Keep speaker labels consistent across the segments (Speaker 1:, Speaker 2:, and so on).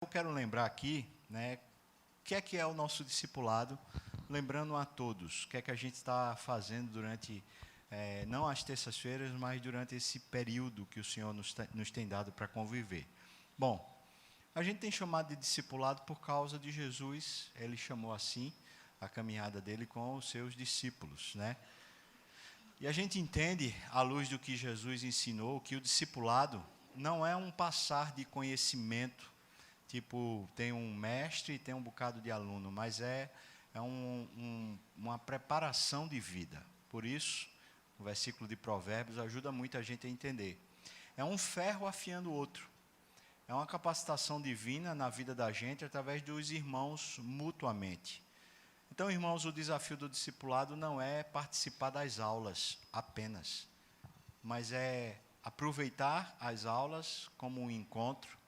Speaker 1: Eu quero lembrar aqui, né, o que é o nosso discipulado, lembrando a todos, o que é que a gente está fazendo durante, não as terças-feiras, mas durante esse período que o Senhor nos tem dado para conviver. Bom, a gente tem chamado de discipulado por causa de Jesus, ele chamou assim a caminhada dele com os seus discípulos, né? E a gente entende, à luz do que Jesus ensinou, que o discipulado não é um passar de conhecimento, tipo, tem um mestre e tem um bocado de aluno, mas é uma preparação de vida. Por isso, o versículo de Provérbios ajuda muito a gente a entender. É um ferro afiando o outro. É uma capacitação divina na vida da gente através dos irmãos mutuamente. Então, irmãos, o desafio do discipulado não é participar das aulas apenas, mas é aproveitar as aulas como um encontro,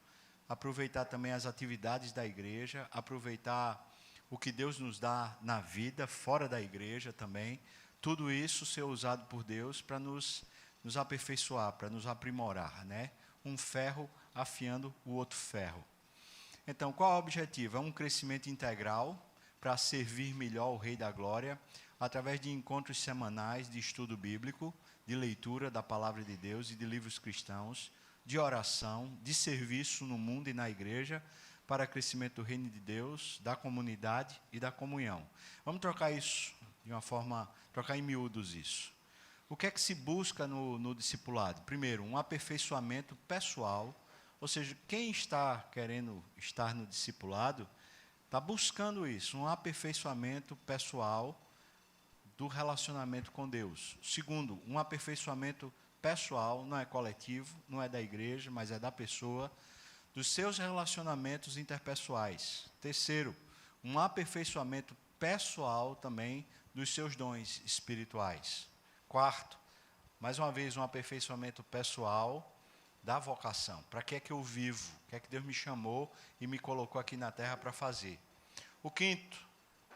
Speaker 1: aproveitar também as atividades da igreja, aproveitar o que Deus nos dá na vida, fora da igreja também, tudo isso ser usado por Deus para nos aperfeiçoar, para nos aprimorar, né? Um ferro afiando o outro ferro. Então, qual é o objetivo? É um crescimento integral para servir melhor o Rei da Glória, através de encontros semanais de estudo bíblico, de leitura da Palavra de Deus e de livros cristãos, de oração, de serviço no mundo e na igreja, para crescimento do reino de Deus, da comunidade e da comunhão. Vamos trocar isso de uma forma, trocar em miúdos isso. O que é que se busca no discipulado? Primeiro, um aperfeiçoamento pessoal, ou seja, quem está querendo estar no discipulado, está buscando isso, um aperfeiçoamento pessoal do relacionamento com Deus. Segundo, um aperfeiçoamento pessoal, não é coletivo, não é da igreja, mas é da pessoa, dos seus relacionamentos interpessoais. Terceiro, um aperfeiçoamento pessoal também dos seus dons espirituais. Quarto, mais uma vez, um aperfeiçoamento pessoal da vocação. Para que é que eu vivo? O que é que Deus me chamou e me colocou aqui na terra para fazer? O quinto,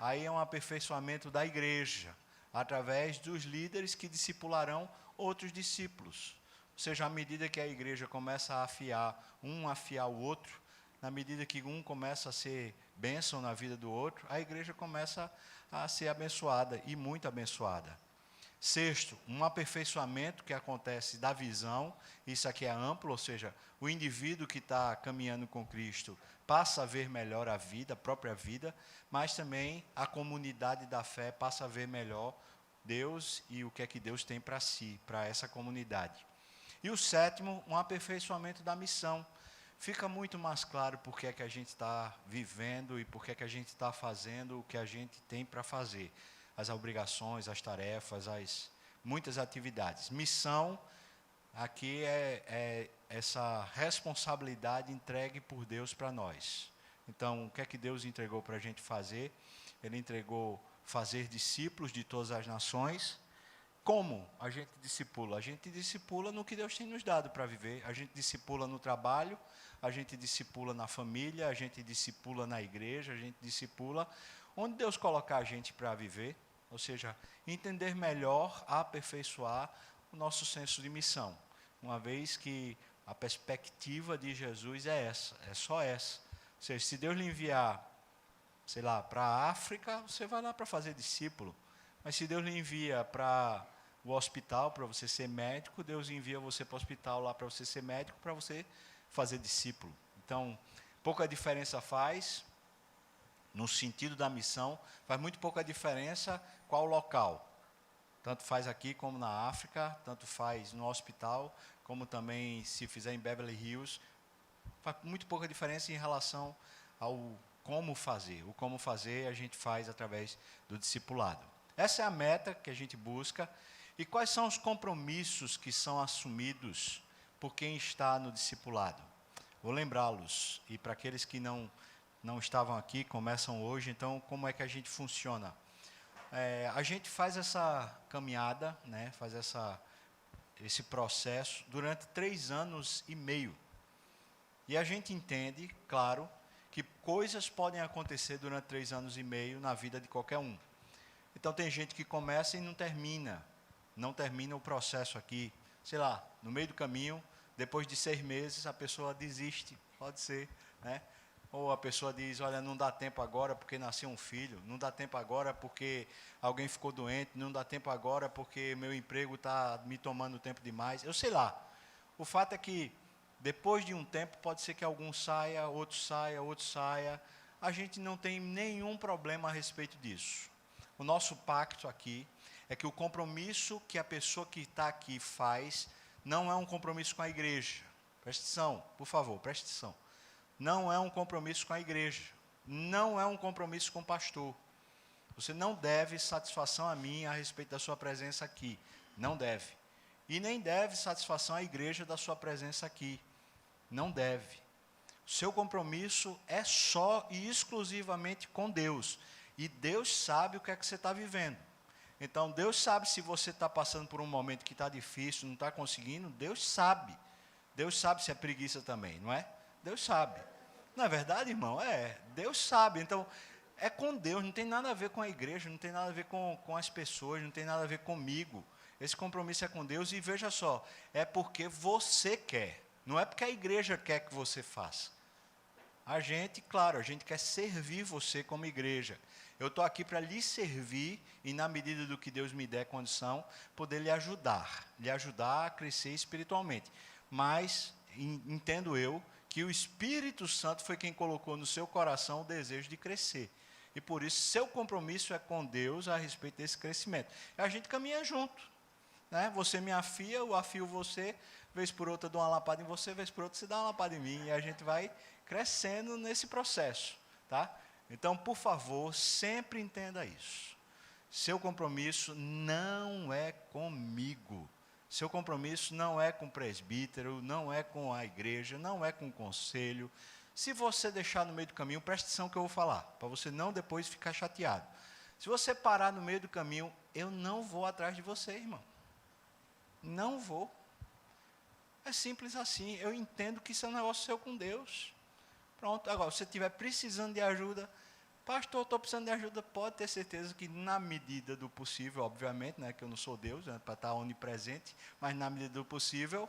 Speaker 1: aí é um aperfeiçoamento da igreja, através dos líderes que discipularão outros discípulos. Ou seja, à medida que a igreja começa a afiar o outro, na medida que um começa a ser bênção na vida do outro, a igreja começa a ser abençoada, e muito abençoada. Sexto, um aperfeiçoamento que acontece da visão, isso aqui é amplo, ou seja, o indivíduo que está caminhando com Cristo passa a ver melhor a vida, a própria vida, mas também a comunidade da fé passa a ver melhor Deus e o que é que Deus tem para si, para essa comunidade. E o sétimo, um aperfeiçoamento da missão. Fica muito mais claro por que é que a gente está vivendo e por que é que a gente está fazendo o que a gente tem para fazer. As obrigações, as tarefas, as muitas atividades. Missão, aqui é essa responsabilidade entregue por Deus para nós. Então, o que é que Deus entregou para a gente fazer? Ele entregou fazer discípulos de todas as nações. Como a gente discipula? A gente discipula no que Deus tem nos dado para viver. A gente discipula no trabalho, a gente discipula na família, a gente discipula na igreja, a gente discipula onde Deus colocar a gente para viver. Ou seja, entender melhor, aperfeiçoar o nosso senso de missão. Uma vez que a perspectiva de Jesus é essa, é só essa. Ou seja, se Deus lhe enviar, sei lá, para a África, você vai lá para fazer discípulo. Mas se Deus lhe envia para o hospital, para você ser médico, Deus envia você para o hospital lá para você ser médico, para você fazer discípulo. Então, pouca diferença faz, no sentido da missão, faz muito pouca diferença qual o local. Tanto faz aqui como na África, tanto faz no hospital, como também se fizer em Beverly Hills. Faz muito pouca diferença em relação ao como fazer. O como fazer a gente faz através do discipulado. Essa é a meta que a gente busca. E quais são os compromissos que são assumidos por quem está no discipulado? Vou lembrá-los. E para aqueles que não estavam aqui, começam hoje, então como é que a gente funciona? A gente faz essa caminhada, né, faz esse processo durante 3 anos e meio. E a gente entende, claro, que coisas podem acontecer durante 3 anos e meio na vida de qualquer um. Então tem gente que começa e não termina o processo aqui, sei lá, no meio do caminho, depois de 6 meses a pessoa desiste, pode ser, né? Ou a pessoa diz, olha, não dá tempo agora porque nasceu um filho, não dá tempo agora porque alguém ficou doente, não dá tempo agora porque meu emprego está me tomando tempo demais. Eu sei lá. O fato é que, depois de um tempo, pode ser que algum saia, outro saia, outro saia. A gente não tem nenhum problema a respeito disso. O nosso pacto aqui é que o compromisso que a pessoa que está aqui faz não é um compromisso com a igreja. Preste atenção, por favor, preste atenção. Não é um compromisso com a igreja. Não é um compromisso com o pastor. Você não deve satisfação a mim a respeito da sua presença aqui. Não deve. E nem deve satisfação à igreja da sua presença aqui. Não deve. O seu compromisso é só e exclusivamente com Deus. E Deus sabe o que é que você está vivendo. Então, Deus sabe se você está passando por um momento que está difícil, não está conseguindo. Deus sabe. Deus sabe se é preguiça também, não é? Deus sabe. Não é verdade, irmão? Deus sabe. Então, é com Deus, não tem nada a ver com a igreja, não tem nada a ver com as pessoas, não tem nada a ver comigo. Esse compromisso é com Deus e veja só, é porque você quer, não é porque a igreja quer que você faça. A gente, claro, a gente quer servir você como igreja. Eu estou aqui para lhe servir e, na medida do que Deus me der condição, poder lhe ajudar a crescer espiritualmente. Mas, entendo eu, que o Espírito Santo foi quem colocou no seu coração o desejo de crescer. E por isso, seu compromisso é com Deus a respeito desse crescimento. E a gente caminha junto. Né? Você me afia, eu afio você, vez por outra eu dou uma lapada em você, vez por outra você dá uma lapada em mim. E a gente vai crescendo nesse processo. Tá? Então, por favor, sempre entenda isso. Seu compromisso não é comigo. Seu compromisso não é com o presbítero, não é com a igreja, não é com o conselho. Se você deixar no meio do caminho, preste atenção que eu vou falar, para você não depois ficar chateado. Se você parar no meio do caminho, eu não vou atrás de você, irmão. Não vou. É simples assim. Eu entendo que isso é um negócio seu com Deus. Pronto. Agora, se você estiver precisando de ajuda, pastor, estou precisando de ajuda, pode ter certeza que na medida do possível, obviamente, né, que eu não sou Deus, né, para estar onipresente, mas na medida do possível,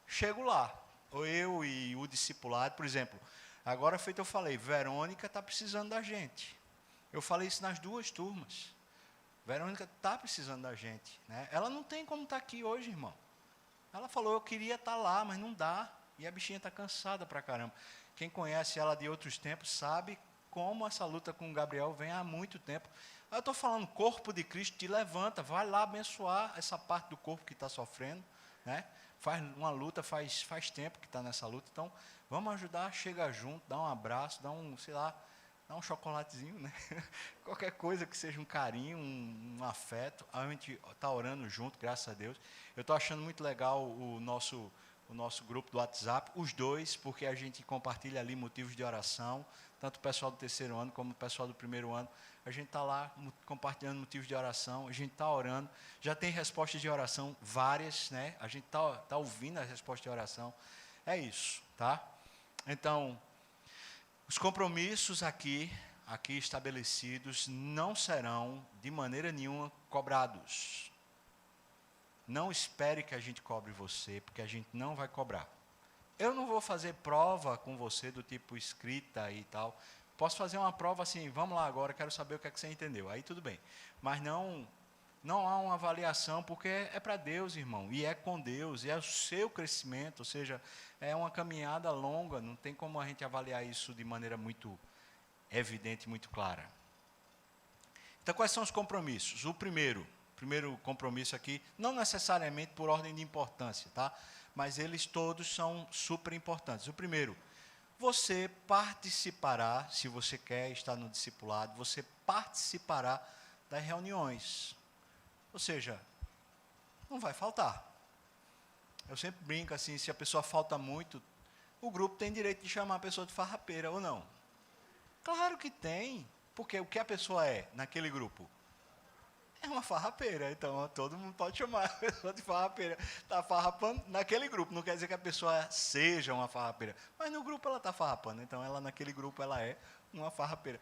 Speaker 1: chego lá. Ou eu e o discipulado, por exemplo, agora feito eu falei, Verônica está precisando da gente. Eu falei isso nas duas turmas. Verônica está precisando da gente. Né? Ela não tem como estar aqui hoje, irmão. Ela falou, eu queria estar lá, mas não dá. E a bichinha está cansada pra caramba. Quem conhece ela de outros tempos sabe como essa luta com o Gabriel vem há muito tempo. Eu estou falando, corpo de Cristo, te levanta, vai lá abençoar essa parte do corpo que está sofrendo, né? Faz uma luta, faz tempo que está nessa luta, então vamos ajudar, chega junto, dá um abraço, dá um, sei lá, dá um chocolatezinho, né? Qualquer coisa que seja um carinho, um afeto, a gente está orando junto, graças a Deus. Eu estou achando muito legal o nosso grupo do WhatsApp, os dois, porque a gente compartilha ali motivos de oração, tanto o pessoal do terceiro ano como o pessoal do primeiro ano. A gente está lá compartilhando motivos de oração, a gente está orando, já tem respostas de oração várias, né? A gente está ouvindo as respostas de oração. É isso, tá? Então, os compromissos aqui estabelecidos não serão, de maneira nenhuma, cobrados. Não espere que a gente cobre você, porque a gente não vai cobrar. Eu não vou fazer prova com você do tipo escrita e tal. Posso fazer uma prova assim, vamos lá agora, quero saber o que é que você entendeu. Aí tudo bem. Mas não há uma avaliação, porque é para Deus, irmão. E é com Deus, e é o seu crescimento. Ou seja, é uma caminhada longa, não tem como a gente avaliar isso de maneira muito evidente, muito clara. Então, quais são os compromissos? O primeiro compromisso aqui, não necessariamente por ordem de importância, tá? Mas eles todos são super importantes. O primeiro, você participará, se você quer estar no discipulado, você participará das reuniões. Ou seja, não vai faltar. Eu sempre brinco assim, se a pessoa falta muito, o grupo tem direito de chamar a pessoa de farrapeira ou não. Claro que tem, porque o que a pessoa é naquele grupo? É uma farrapeira, então todo mundo pode chamar a pessoa de farrapeira. Está farrapando naquele grupo, não quer dizer que a pessoa seja uma farrapeira, mas no grupo ela está farrapando, então ela naquele grupo ela é uma farrapeira.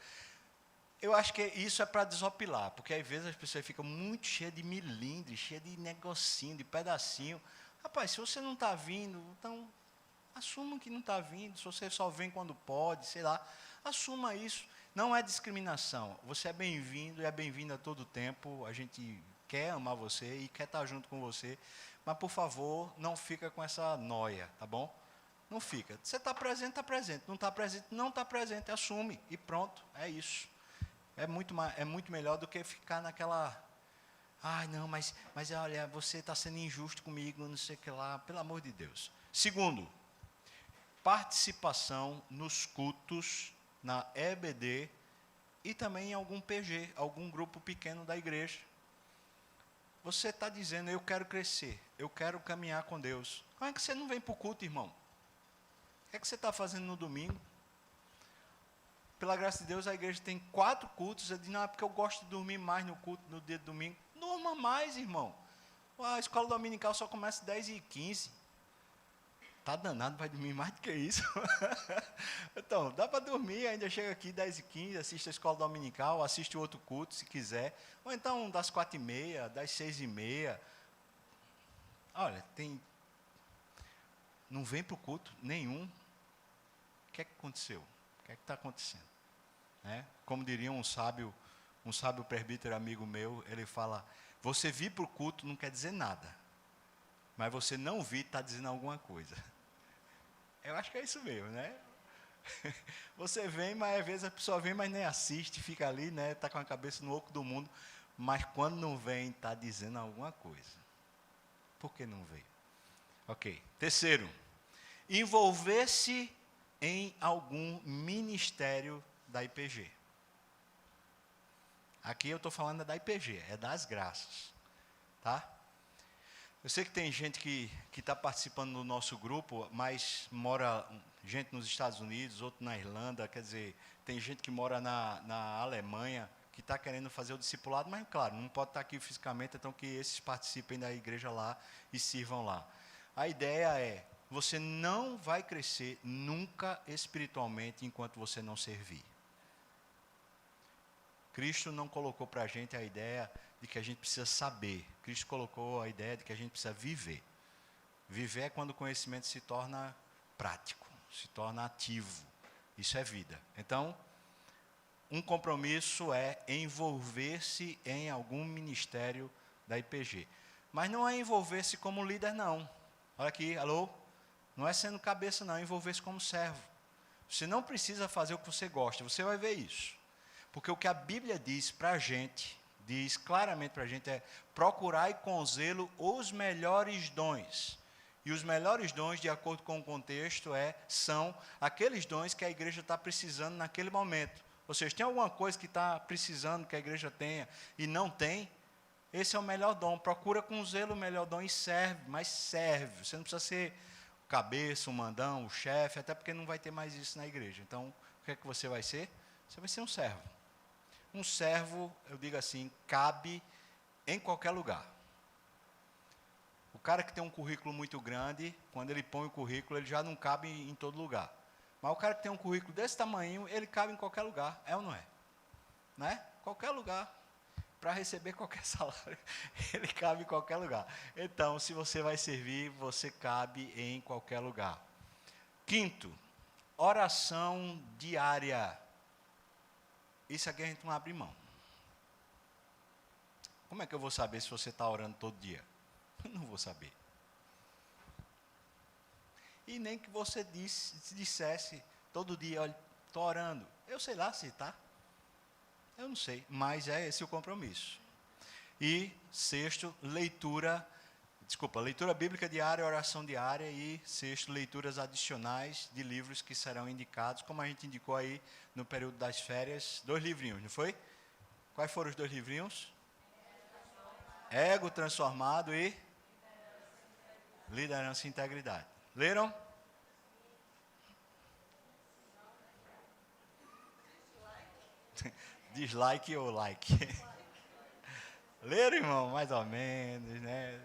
Speaker 1: Eu acho que isso é para desopilar, porque às vezes as pessoas ficam muito cheias de milindre, cheias de negocinho, de pedacinho. Rapaz, se você não está vindo, então Assuma que não está vindo, se você só vem quando pode, sei lá. Assuma isso. Não é discriminação. Você é bem-vindo e é bem-vindo a todo tempo. A gente quer amar você e quer estar junto com você. Mas, por favor, não fica com essa noia, tá bom? Não fica. Você está presente, está presente. Não está presente, não está presente. Assume e pronto. É isso. É muito melhor do que ficar naquela... Ai, não, mas olha, você está sendo injusto comigo, não sei o que lá. Pelo amor de Deus. Segundo, participação nos cultos, na EBD e também em algum PG, algum grupo pequeno da igreja. Você está dizendo, eu quero crescer, eu quero caminhar com Deus. Como é que você não vem para o culto, irmão? O que é que você está fazendo no domingo? Pela graça de Deus, a igreja tem 4 cultos. Eu digo, não, é porque eu gosto de dormir mais no culto no dia de domingo. Durma mais, irmão. A escola dominical só começa às 10h15. Está danado, vai dormir mais do que isso. Então, dá para dormir, ainda chega aqui 10h15, assiste a escola dominical, assiste o outro culto, se quiser. Ou então, das 4h30, das 6h30. Olha, não vem para o culto nenhum. O que é que aconteceu? O que é que está acontecendo? Né? Como diria um sábio presbítero amigo meu, ele fala, você vir para o culto não quer dizer nada, mas você não vir está dizendo alguma coisa. Eu acho que é isso mesmo, né? Você vem, mas às vezes a pessoa vem, mas nem assiste, fica ali, né? Está com a cabeça no oco do mundo, mas quando não vem, está dizendo alguma coisa. Por que não veio? Ok. Terceiro, envolver-se em algum ministério da IPG. Aqui eu estou falando da IPG, é das graças. Tá? Eu sei que tem gente que está participando do nosso grupo, mas mora gente nos Estados Unidos, outro na Irlanda, quer dizer, tem gente que mora na Alemanha, que está querendo fazer o discipulado, mas, claro, não pode estar aqui fisicamente, então que esses participem da igreja lá e sirvam lá. A ideia é, você não vai crescer nunca espiritualmente enquanto você não servir. Cristo não colocou para a gente a ideia de que a gente precisa saber. Cristo colocou a ideia de que a gente precisa viver. Viver é quando o conhecimento se torna prático, se torna ativo. Isso é vida. Então, um compromisso é envolver-se em algum ministério da IPG. Mas não é envolver-se como líder, não. Olha aqui, alô? Não é sendo cabeça, não. É envolver-se como servo. Você não precisa fazer o que você gosta. Você vai ver isso. Porque o que a Bíblia diz para a gente, diz claramente para a gente, é procurai com zelo os melhores dons. E os melhores dons, de acordo com o contexto, são aqueles dons que a igreja está precisando naquele momento. Ou seja, tem alguma coisa que está precisando que a igreja tenha e não tem, esse é o melhor dom. Procura com zelo o melhor dom e serve, mas serve. Você não precisa ser o cabeça, o mandão, o chefe, até porque não vai ter mais isso na igreja. Então, o que é que você vai ser? Você vai ser um servo. Um servo, eu digo assim, cabe em qualquer lugar. O cara que tem um currículo muito grande, quando ele põe o currículo, ele já não cabe em todo lugar. Mas o cara que tem um currículo desse tamanho, ele cabe em qualquer lugar, é ou não é? Né? Qualquer lugar. Para receber qualquer salário, ele cabe em qualquer lugar. Então, se você vai servir, você cabe em qualquer lugar. Quinto, oração diária. Isso aqui a gente não abre mão. Como é que eu vou saber se você está orando todo dia? Eu não vou saber. E nem que você dissesse todo dia, olha, estou orando. Eu sei lá se está. Eu não sei, mas é esse o compromisso. E sexto, leitura bíblica diária, oração diária. E sexto, leituras adicionais de livros que serão indicados, como a gente indicou aí no período das férias, 2 livrinhos, não foi? Quais foram os 2 livrinhos? Ego Transformado e Liderança e Integridade. Leram? Dislike ou like? Leram, irmão? Mais ou menos, né?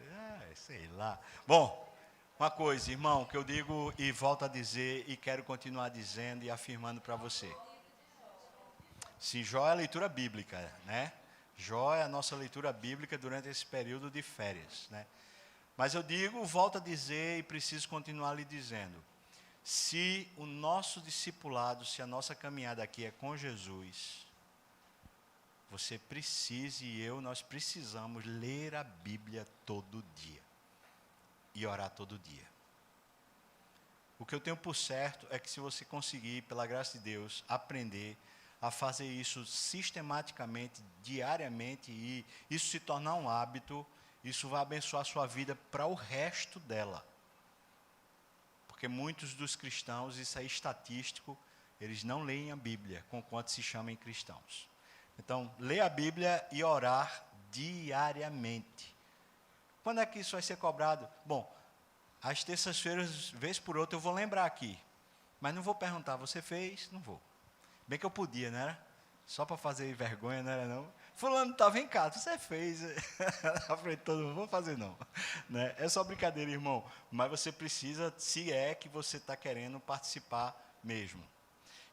Speaker 1: Sei lá. Bom, uma coisa, irmão, que eu digo e volto a dizer e quero continuar dizendo e afirmando para você. Se Jó é a leitura bíblica, né? Jó é a nossa leitura bíblica durante esse período de férias, né? Mas eu digo, volto a dizer e preciso continuar lhe dizendo. Se o nosso discipulado, se a nossa caminhada aqui é com Jesus, você precisa e nós precisamos ler a Bíblia todo dia e orar todo dia. O que eu tenho por certo é que se você conseguir, pela graça de Deus, aprender a fazer isso sistematicamente, diariamente, e isso se tornar um hábito, isso vai abençoar a sua vida para o resto dela. Porque muitos dos cristãos, isso é estatístico, eles não leem a Bíblia, conquanto se chamem cristãos. Então, ler a Bíblia e orar diariamente. Quando é que isso vai ser cobrado? Bom, às terças-feiras, vez por outra, eu vou lembrar aqui. Mas não vou perguntar, você fez? Não vou. Bem que eu podia, não era? Só para fazer vergonha, não era não? Fulano, estava em casa, você fez. Na frente de todo mundo, não vou fazer não. Né? É só brincadeira, irmão. Mas você precisa, se é que você está querendo participar mesmo.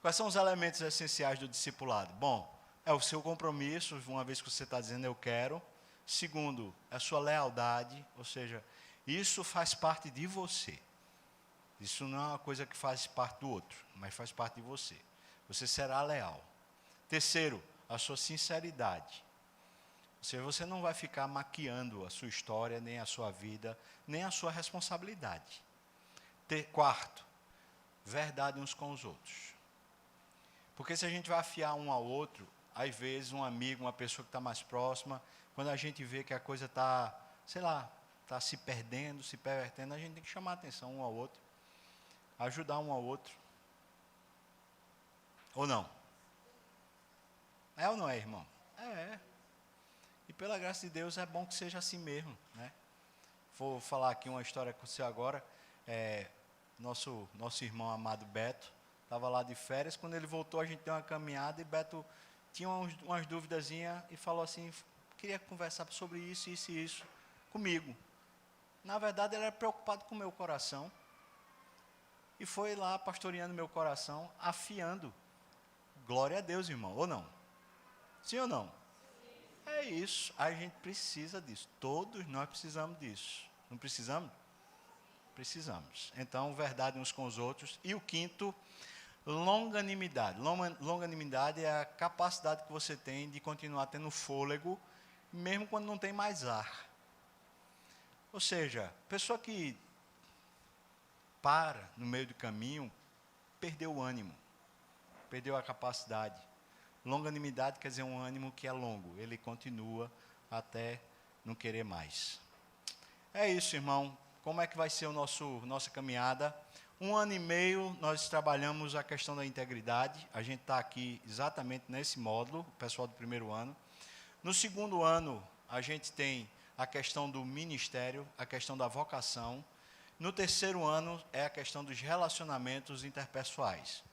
Speaker 1: Quais são os elementos essenciais do discipulado? Bom, é o seu compromisso, uma vez que você está dizendo eu quero. Segundo, a sua lealdade, ou seja, isso faz parte de você. Isso não é uma coisa que faz parte do outro, mas faz parte de você. Você será leal. Terceiro, a sua sinceridade. Ou seja, você não vai ficar maquiando a sua história, nem a sua vida, nem a sua responsabilidade. Quarto, verdade uns com os outros. Porque se a gente vai afiar um ao outro, às vezes um amigo, uma pessoa que está mais próxima, quando a gente vê que a coisa está, sei lá, está se perdendo, se pervertendo, a gente tem que chamar a atenção um ao outro, ajudar um ao outro. Ou não? É ou não é, irmão? É. E pela graça de Deus é bom que seja assim mesmo, né? Vou falar aqui uma história com você agora. Nosso irmão amado Beto estava lá de férias. Quando ele voltou, a gente deu uma caminhada e Beto tinha umas duvidazinhas e falou assim, queria conversar sobre isso, isso e isso comigo. Na verdade, ele era preocupado com o meu coração e foi lá pastoreando meu coração, afiando. Glória a Deus, irmão, ou não? Sim ou não? É isso, a gente precisa disso. Todos nós precisamos disso. Não precisamos? Precisamos. Então, verdade uns com os outros. E o quinto, longanimidade. Longanimidade é a capacidade que você tem de continuar tendo fôlego, mesmo quando não tem mais ar. Ou seja, pessoa que para no meio do caminho, perdeu o ânimo, perdeu a capacidade. Longanimidade quer dizer um ânimo que é longo, ele continua até não querer mais. É isso, irmão. Como é que vai ser nossa caminhada? 1 ano e meio nós trabalhamos a questão da integridade. A gente está aqui exatamente nesse módulo, o pessoal do primeiro ano. No segundo ano, a gente tem a questão do ministério, a questão da vocação. No terceiro ano, é a questão dos relacionamentos interpessoais.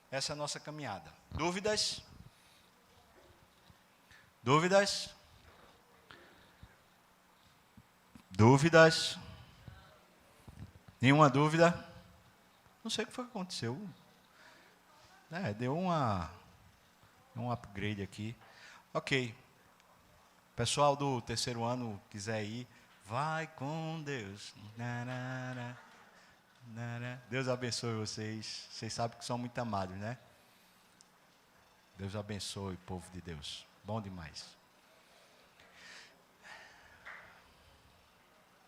Speaker 1: Essa é a nossa caminhada. Dúvidas? Dúvidas? Dúvidas? Nenhuma dúvida? Não sei o que foi que aconteceu. Deu um upgrade aqui. Ok. Pessoal do terceiro ano quiser ir, vai com Deus. Deus abençoe vocês. Vocês sabem que são muito amados, né? Deus abençoe, povo de Deus. Bom demais.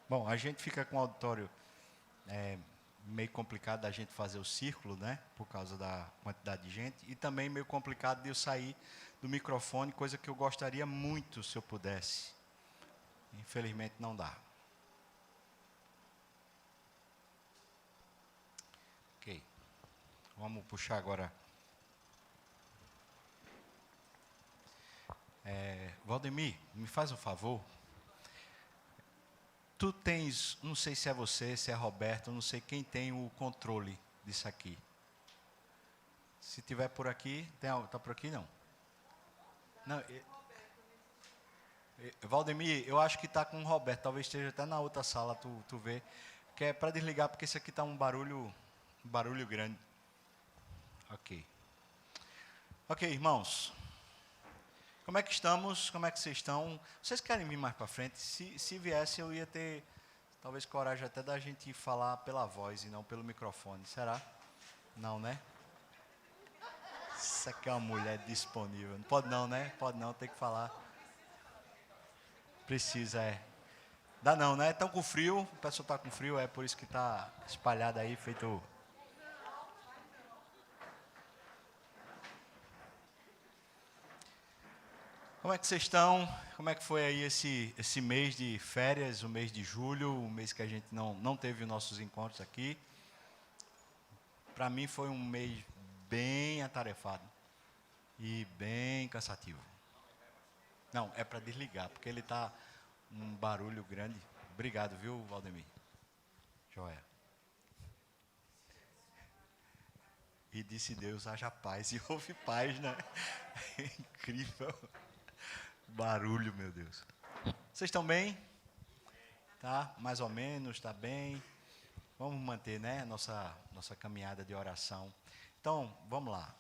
Speaker 1: Bom, a gente fica com o auditório meio complicado da gente fazer o círculo, né? Por causa da quantidade de gente. E também meio complicado de eu sair do microfone, coisa que eu gostaria muito se eu pudesse. Infelizmente não dá. Ok. Vamos puxar agora. Valdemir, me faz um favor. Tu tens, não sei se é você, se é Roberto, não sei quem tem o controle disso aqui. Se tiver por aqui, está por aqui não? Não. Valdemir, eu acho que está com o Roberto, talvez esteja até na outra sala, tu vê. Que é para desligar, porque isso aqui está um barulho grande. Ok. Ok, irmãos. Como é que estamos? Como é que vocês estão? Vocês querem vir mais para frente? Se viesse, eu ia ter, talvez, coragem até da gente falar pela voz e não pelo microfone. Será? Não, né? Isso aqui é uma mulher disponível. Não pode não, né? Pode não, tem que falar. Precisa, é. Dá não, né? Estão com frio, o pessoal está com frio, é por isso que está espalhado aí, feito... Como é que vocês estão? Como é que foi aí esse mês de férias, o mês de julho, o mês que a gente não teve os nossos encontros aqui? Para mim foi um mês bem atarefado e bem cansativo. Não, é para desligar, porque ele está um barulho grande. Obrigado, viu, Valdemir? Joia. E disse Deus, haja paz. E houve paz, né? É incrível. Barulho, meu Deus. Vocês estão bem? Tá? Mais ou menos, está bem. Vamos manter, né, nossa caminhada de oração. Então, vamos lá.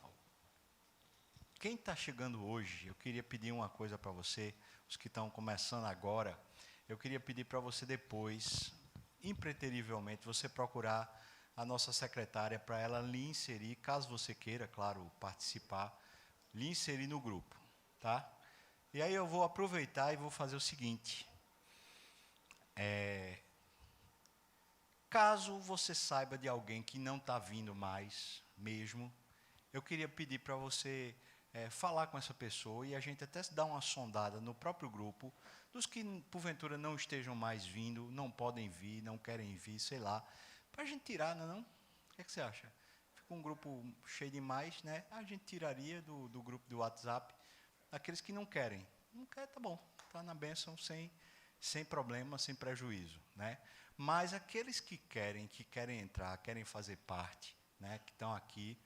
Speaker 1: Quem está chegando hoje, eu queria pedir uma coisa para você, os que estão começando agora, eu queria pedir para você depois, impreterivelmente, você procurar a nossa secretária para ela lhe inserir, caso você queira, claro, participar, lhe inserir no grupo, tá? E aí eu vou aproveitar e vou fazer o seguinte. Caso você saiba de alguém que não está vindo mais mesmo, eu queria pedir para você falar com essa pessoa e a gente até dar uma sondada no próprio grupo, dos que porventura não estejam mais vindo, não podem vir, não querem vir, sei lá, para a gente tirar, não? O que é que você acha? Fica um grupo cheio demais, né? A gente tiraria do grupo do WhatsApp aqueles que não querem. Não quer, tá bom, está na bênção sem problema, sem prejuízo, né? Mas aqueles que querem entrar, querem fazer parte, né, que estão aqui,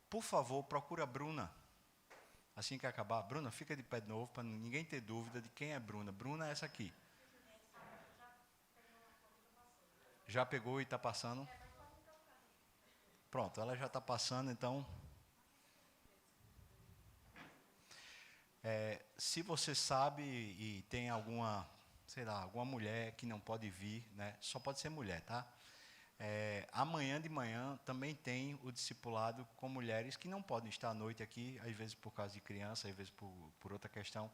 Speaker 1: por favor, procura a Bruna. Assim que acabar, Bruna, fica de pé de novo, para ninguém ter dúvida de quem é Bruna. Bruna é essa aqui. Já pegou e está passando? Pronto, ela já está passando, então... se você sabe e tem alguma, sei lá, alguma mulher que não pode vir, né, só pode ser mulher, tá? Amanhã de manhã também tem o discipulado com mulheres que não podem estar à noite aqui, às vezes por causa de criança, às vezes por outra questão,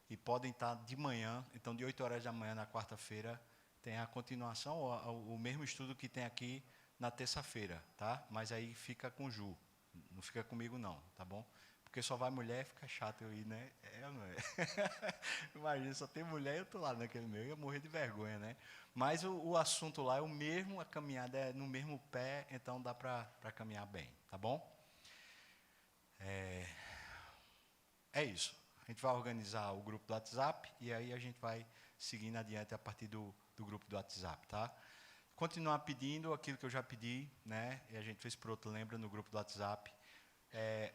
Speaker 1: e podem estar de manhã. Então, de 8 horas da manhã na quarta-feira, tem a continuação, o mesmo estudo que tem aqui na terça-feira, tá? Mas aí fica com Ju, não fica comigo não, tá bom? Porque só vai mulher, fica chato eu ir, né? Não é? Imagina, só tem mulher e eu estou lá naquele meio, eu ia morrer de vergonha, né? Mas o assunto lá é o mesmo, a caminhada é no mesmo pé, então dá para caminhar bem, tá bom? É isso. A gente vai organizar o grupo do WhatsApp e aí a gente vai seguindo adiante a partir do grupo do WhatsApp, tá? Continuar pedindo aquilo que eu já pedi, né? E a gente fez por outro, lembra, no grupo do WhatsApp.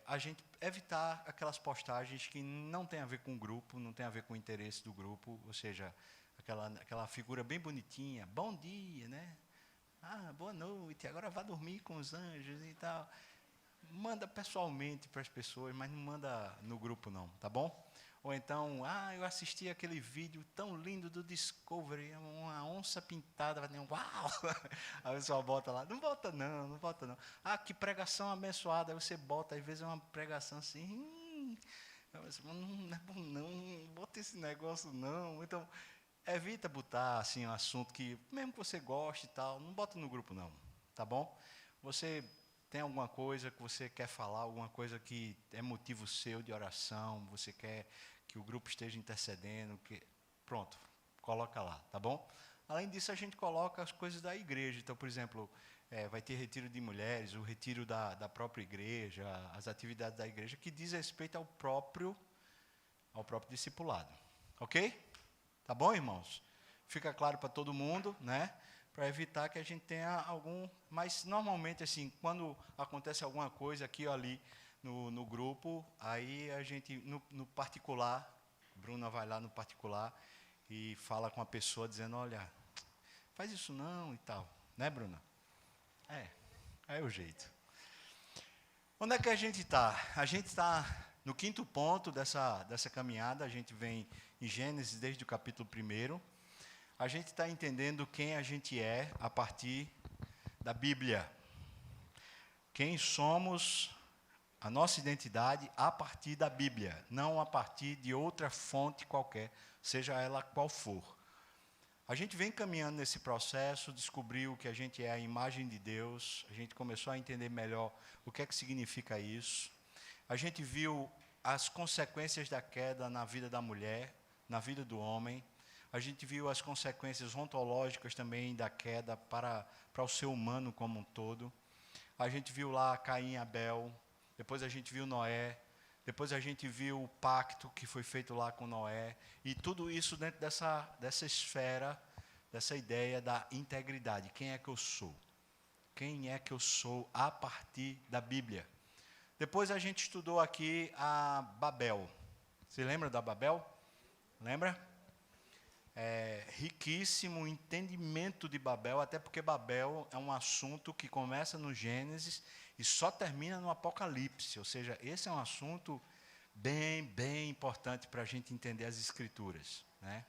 Speaker 1: A gente evitar aquelas postagens que não tem a ver com o grupo, não tem a ver com o interesse do grupo, ou seja, aquela figura bem bonitinha, bom dia, né? Boa noite, agora vá dormir com os anjos e tal. Manda pessoalmente para as pessoas, mas não manda no grupo não, tá bom? Ou então, eu assisti aquele vídeo tão lindo do Discovery, uma onça pintada, uau! A pessoa bota lá, não bota não. Que pregação abençoada, aí você bota, às vezes é uma pregação assim, não é bom não bota esse negócio não. Então, evita botar assim um assunto que, mesmo que você goste e tal, não bota no grupo não, tá bom? Você tem alguma coisa que você quer falar, alguma coisa que é motivo seu de oração, você quer que o grupo esteja intercedendo, pronto, coloca lá, tá bom? Além disso, a gente coloca as coisas da igreja. Então, por exemplo, vai ter retiro de mulheres, o retiro da própria igreja, as atividades da igreja, que diz respeito ao próprio discipulado. Ok? Tá bom, irmãos? Fica claro para todo mundo, né? Para evitar que a gente tenha algum... Mas, normalmente, assim, quando acontece alguma coisa aqui ou ali no grupo, aí a gente, no particular, Bruna vai lá no particular e fala com a pessoa dizendo, olha, faz isso não e tal. Né, Bruna? É o jeito. Onde é que a gente está? A gente está no 5º ponto dessa caminhada. A gente vem em Gênesis desde o capítulo 1. A gente está entendendo quem a gente é a partir da Bíblia. quem somos, a nossa identidade a partir da Bíblia, não a partir de outra fonte qualquer, seja ela qual for. A gente vem caminhando nesse processo, descobriu que a gente é a imagem de Deus, a gente começou a entender melhor o que é que significa isso. A gente viu as consequências da queda na vida da mulher, na vida do homem. A gente viu as consequências ontológicas também da queda para o ser humano como um todo. A gente viu lá Caim e Abel, depois a gente viu Noé, depois a gente viu o pacto que foi feito lá com Noé, e tudo isso dentro dessa esfera, dessa ideia da integridade. Quem é que eu sou? Quem é que eu sou a partir da Bíblia? Depois a gente estudou aqui a Babel. Você lembra da Babel? Lembra? Riquíssimo o entendimento de Babel, até porque Babel é um assunto que começa no Gênesis e só termina no Apocalipse, ou seja, esse é um assunto bem importante para a gente entender as Escrituras, né?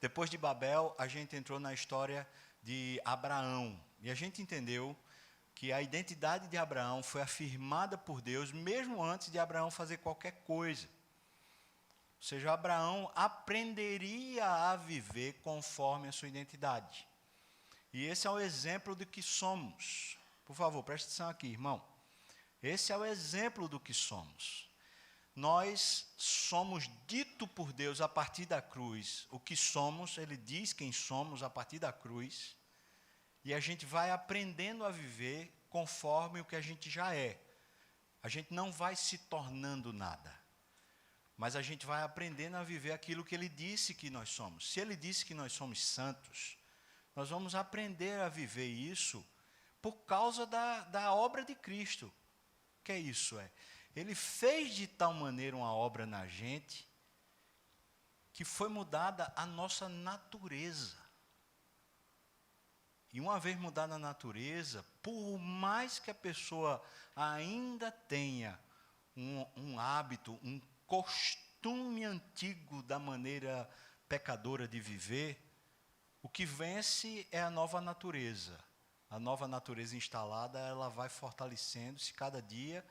Speaker 1: Depois de Babel, a gente entrou na história de Abraão, e a gente entendeu que a identidade de Abraão foi afirmada por Deus mesmo antes de Abraão fazer qualquer coisa. Ou seja, Abraão aprenderia a viver conforme a sua identidade. E esse é o exemplo do que somos. Por favor, preste atenção aqui, irmão. Esse é o exemplo do que somos. Nós somos dito por Deus a partir da cruz. O que somos, Ele diz quem somos a partir da cruz. E a gente vai aprendendo a viver conforme o que a gente já é. A gente não vai se tornando nada. Mas a gente vai aprendendo a viver aquilo que Ele disse que nós somos. Se Ele disse que nós somos santos, nós vamos aprender a viver isso por causa da obra de Cristo. O que é isso? Ele fez de tal maneira uma obra na gente que foi mudada a nossa natureza. E uma vez mudada a natureza, por mais que a pessoa ainda tenha um hábito, um costume antigo da maneira pecadora de viver, o que vence é a nova natureza. A nova natureza instalada, ela vai fortalecendo-se cada dia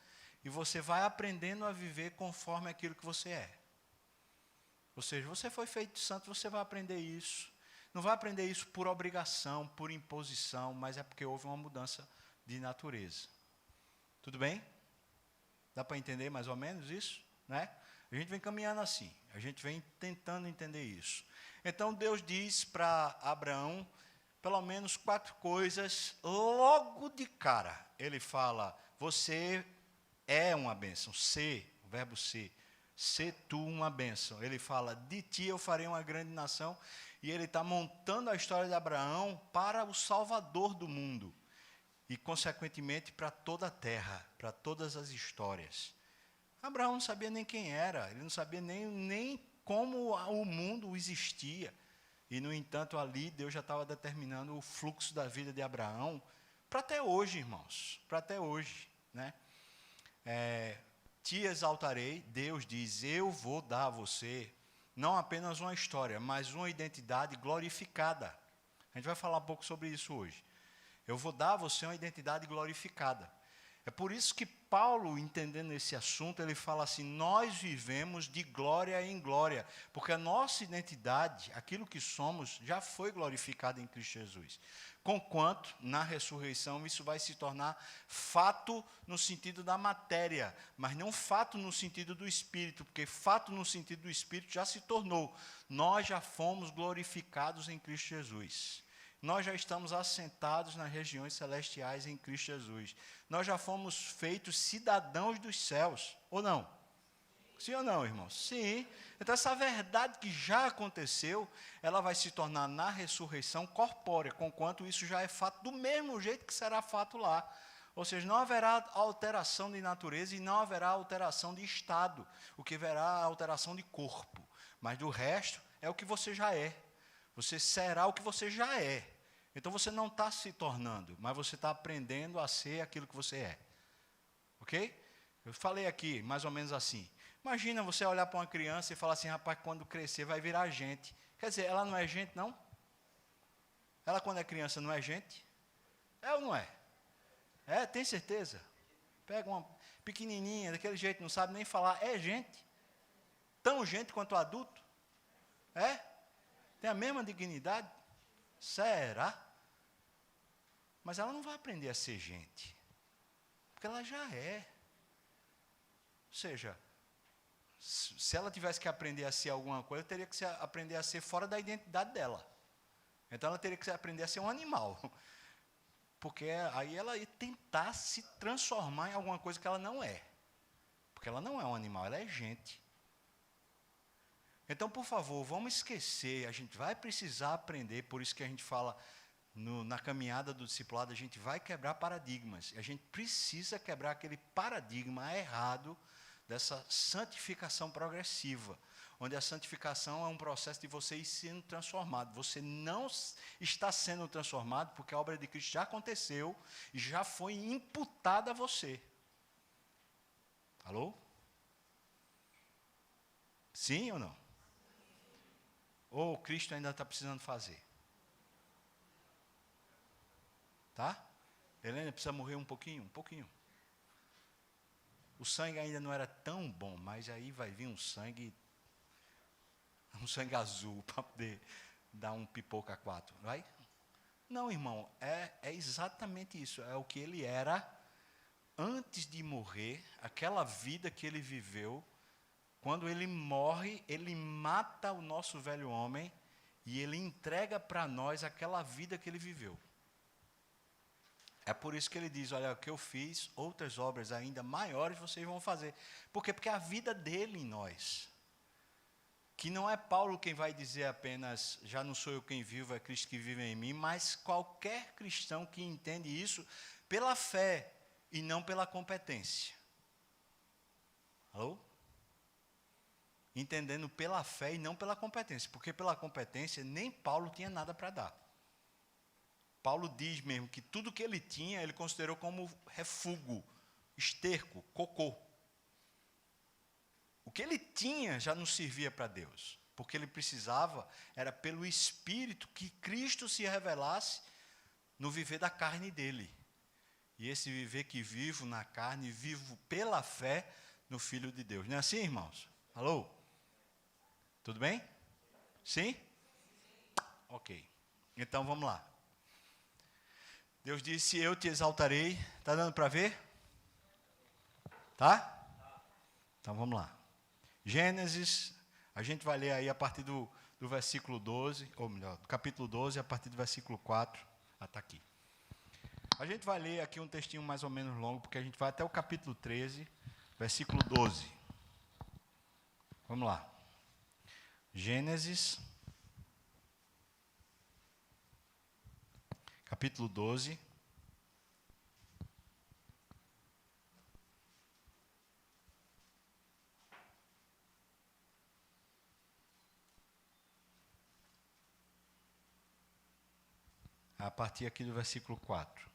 Speaker 1: e você vai aprendendo a viver conforme aquilo que você é. Ou seja, você foi feito santo, você vai aprender isso. Não vai aprender isso por obrigação, por imposição, mas é porque houve uma mudança de natureza. Tudo bem? Dá para entender mais ou menos isso? Né? A gente vem caminhando assim, a gente vem tentando entender isso. Então Deus diz para Abraão, pelo menos 4 coisas, logo de cara. Ele fala, você é uma bênção, o verbo ser tu uma bênção. Ele fala, de ti eu farei uma grande nação, e ele está montando a história de Abraão para o Salvador do mundo, e consequentemente para toda a terra, para todas as histórias. Abraão não sabia nem quem era, ele não sabia nem como o mundo existia. E, no entanto, ali Deus já estava determinando o fluxo da vida de Abraão para até hoje, irmãos, para até hoje. Né? Te exaltarei, Deus diz, eu vou dar a você, não apenas uma história, mas uma identidade glorificada. A gente vai falar um pouco sobre isso hoje. Eu vou dar a você uma identidade glorificada. É por isso que Paulo, entendendo esse assunto, ele fala assim, nós vivemos de glória em glória, porque a nossa identidade, aquilo que somos, já foi glorificado em Cristo Jesus. Conquanto, na ressurreição, isso vai se tornar fato no sentido da matéria, mas não fato no sentido do Espírito, porque fato no sentido do Espírito já se tornou. Nós já fomos glorificados em Cristo Jesus. Nós já estamos assentados nas regiões celestiais em Cristo Jesus. Nós já fomos feitos cidadãos dos céus, ou não? Sim ou não, irmãos? Sim. Então, essa verdade que já aconteceu, ela vai se tornar na ressurreição corpórea, conquanto isso já é fato do mesmo jeito que será fato lá. Ou seja, não haverá alteração de natureza e não haverá alteração de estado. O que haverá alteração de corpo. Mas do resto, é o que você já é. Você será o que você já é. Então você não está se tornando, mas você está aprendendo a ser aquilo que você é. Ok? Eu falei aqui, mais ou menos assim. Imagina você olhar para uma criança e falar assim, rapaz, quando crescer vai virar gente. Quer dizer, ela não é gente, não? Ela, quando é criança, não é gente? É ou não é? Tem certeza? Pega uma pequenininha, daquele jeito, não sabe nem falar. É gente. Tão gente quanto adulto. Tem a mesma dignidade. Será? Mas ela não vai aprender a ser gente. Porque ela já é. Ou seja, se ela tivesse que aprender a ser alguma coisa, teria que aprender a ser fora da identidade dela. Então ela teria que aprender a ser um animal. Porque aí ela ia tentar se transformar em alguma coisa que ela não é. Porque ela não é um animal, ela é gente. Então, por favor, vamos esquecer, a gente vai precisar aprender, por isso que a gente fala, na caminhada do discipulado, a gente vai quebrar paradigmas. A gente precisa quebrar aquele paradigma errado dessa santificação progressiva, onde a santificação é um processo de você ir sendo transformado. Você não está sendo transformado porque a obra de Cristo já aconteceu e já foi imputada a você. Alô? Sim ou não? Ou Cristo ainda está precisando fazer? Tá? Helena precisa morrer um pouquinho, um pouquinho. O sangue ainda não era tão bom, mas aí vai vir um sangue azul para poder dar um pipoca 4, vai? Não, irmão, é exatamente isso. É o que ele era antes de morrer, aquela vida que ele viveu. Quando ele morre, ele mata o nosso velho homem e ele entrega para nós aquela vida que ele viveu. É por isso que ele diz, olha, o que eu fiz, outras obras ainda maiores vocês vão fazer. Por quê? Porque é a vida dele em nós. Que não é Paulo quem vai dizer apenas, já não sou eu quem vivo, é Cristo que vive em mim, mas qualquer cristão que entende isso pela fé e não pela competência. Alô? Entendendo pela fé e não pela competência, porque pela competência nem Paulo tinha nada para dar. Paulo diz mesmo que tudo que ele tinha, ele considerou como refúgio, esterco, cocô. O que ele tinha já não servia para Deus, porque ele precisava, era pelo Espírito que Cristo se revelasse no viver da carne dele. E esse viver que vivo na carne, vivo pela fé no Filho de Deus. Não é assim, irmãos? Alô? Tudo bem? Sim? Ok. Então vamos lá. Deus disse, eu te exaltarei. Está dando para ver? Tá? Então vamos lá. Gênesis, a gente vai ler aí a partir do versículo 12, ou melhor, do capítulo 12, a partir do versículo 4, está aqui. A gente vai ler aqui um textinho mais ou menos longo, porque a gente vai até o capítulo 13, versículo 12. Vamos lá. Gênesis, capítulo 12. A partir aqui do versículo 4.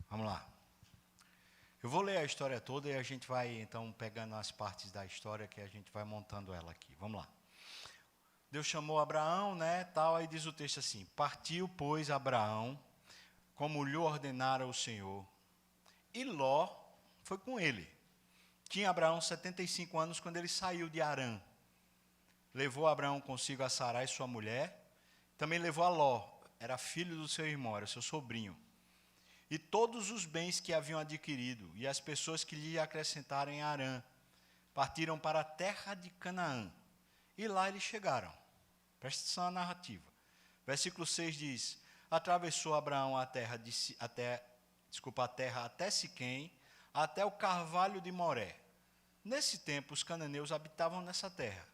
Speaker 1: Vamos lá. Eu vou ler a história toda e a gente vai, então, pegando as partes da história que a gente vai montando ela aqui. Vamos lá. Deus chamou Abraão, tal, aí diz o texto assim, partiu, pois, Abraão, como lhe ordenara o Senhor, e Ló foi com ele. Tinha Abraão 75 anos quando ele saiu de Harã. Levou Abraão consigo a Sarai, sua mulher, também levou a Ló, era filho do seu irmão, era seu sobrinho, e todos os bens que haviam adquirido, e as pessoas que lhe acrescentaram em Harã, partiram para a terra de Canaã, e lá eles chegaram. Presta atenção na narrativa. Versículo 6 diz, atravessou Abraão a terra até Siquém, até o carvalho de Moré. Nesse tempo, os cananeus habitavam nessa terra.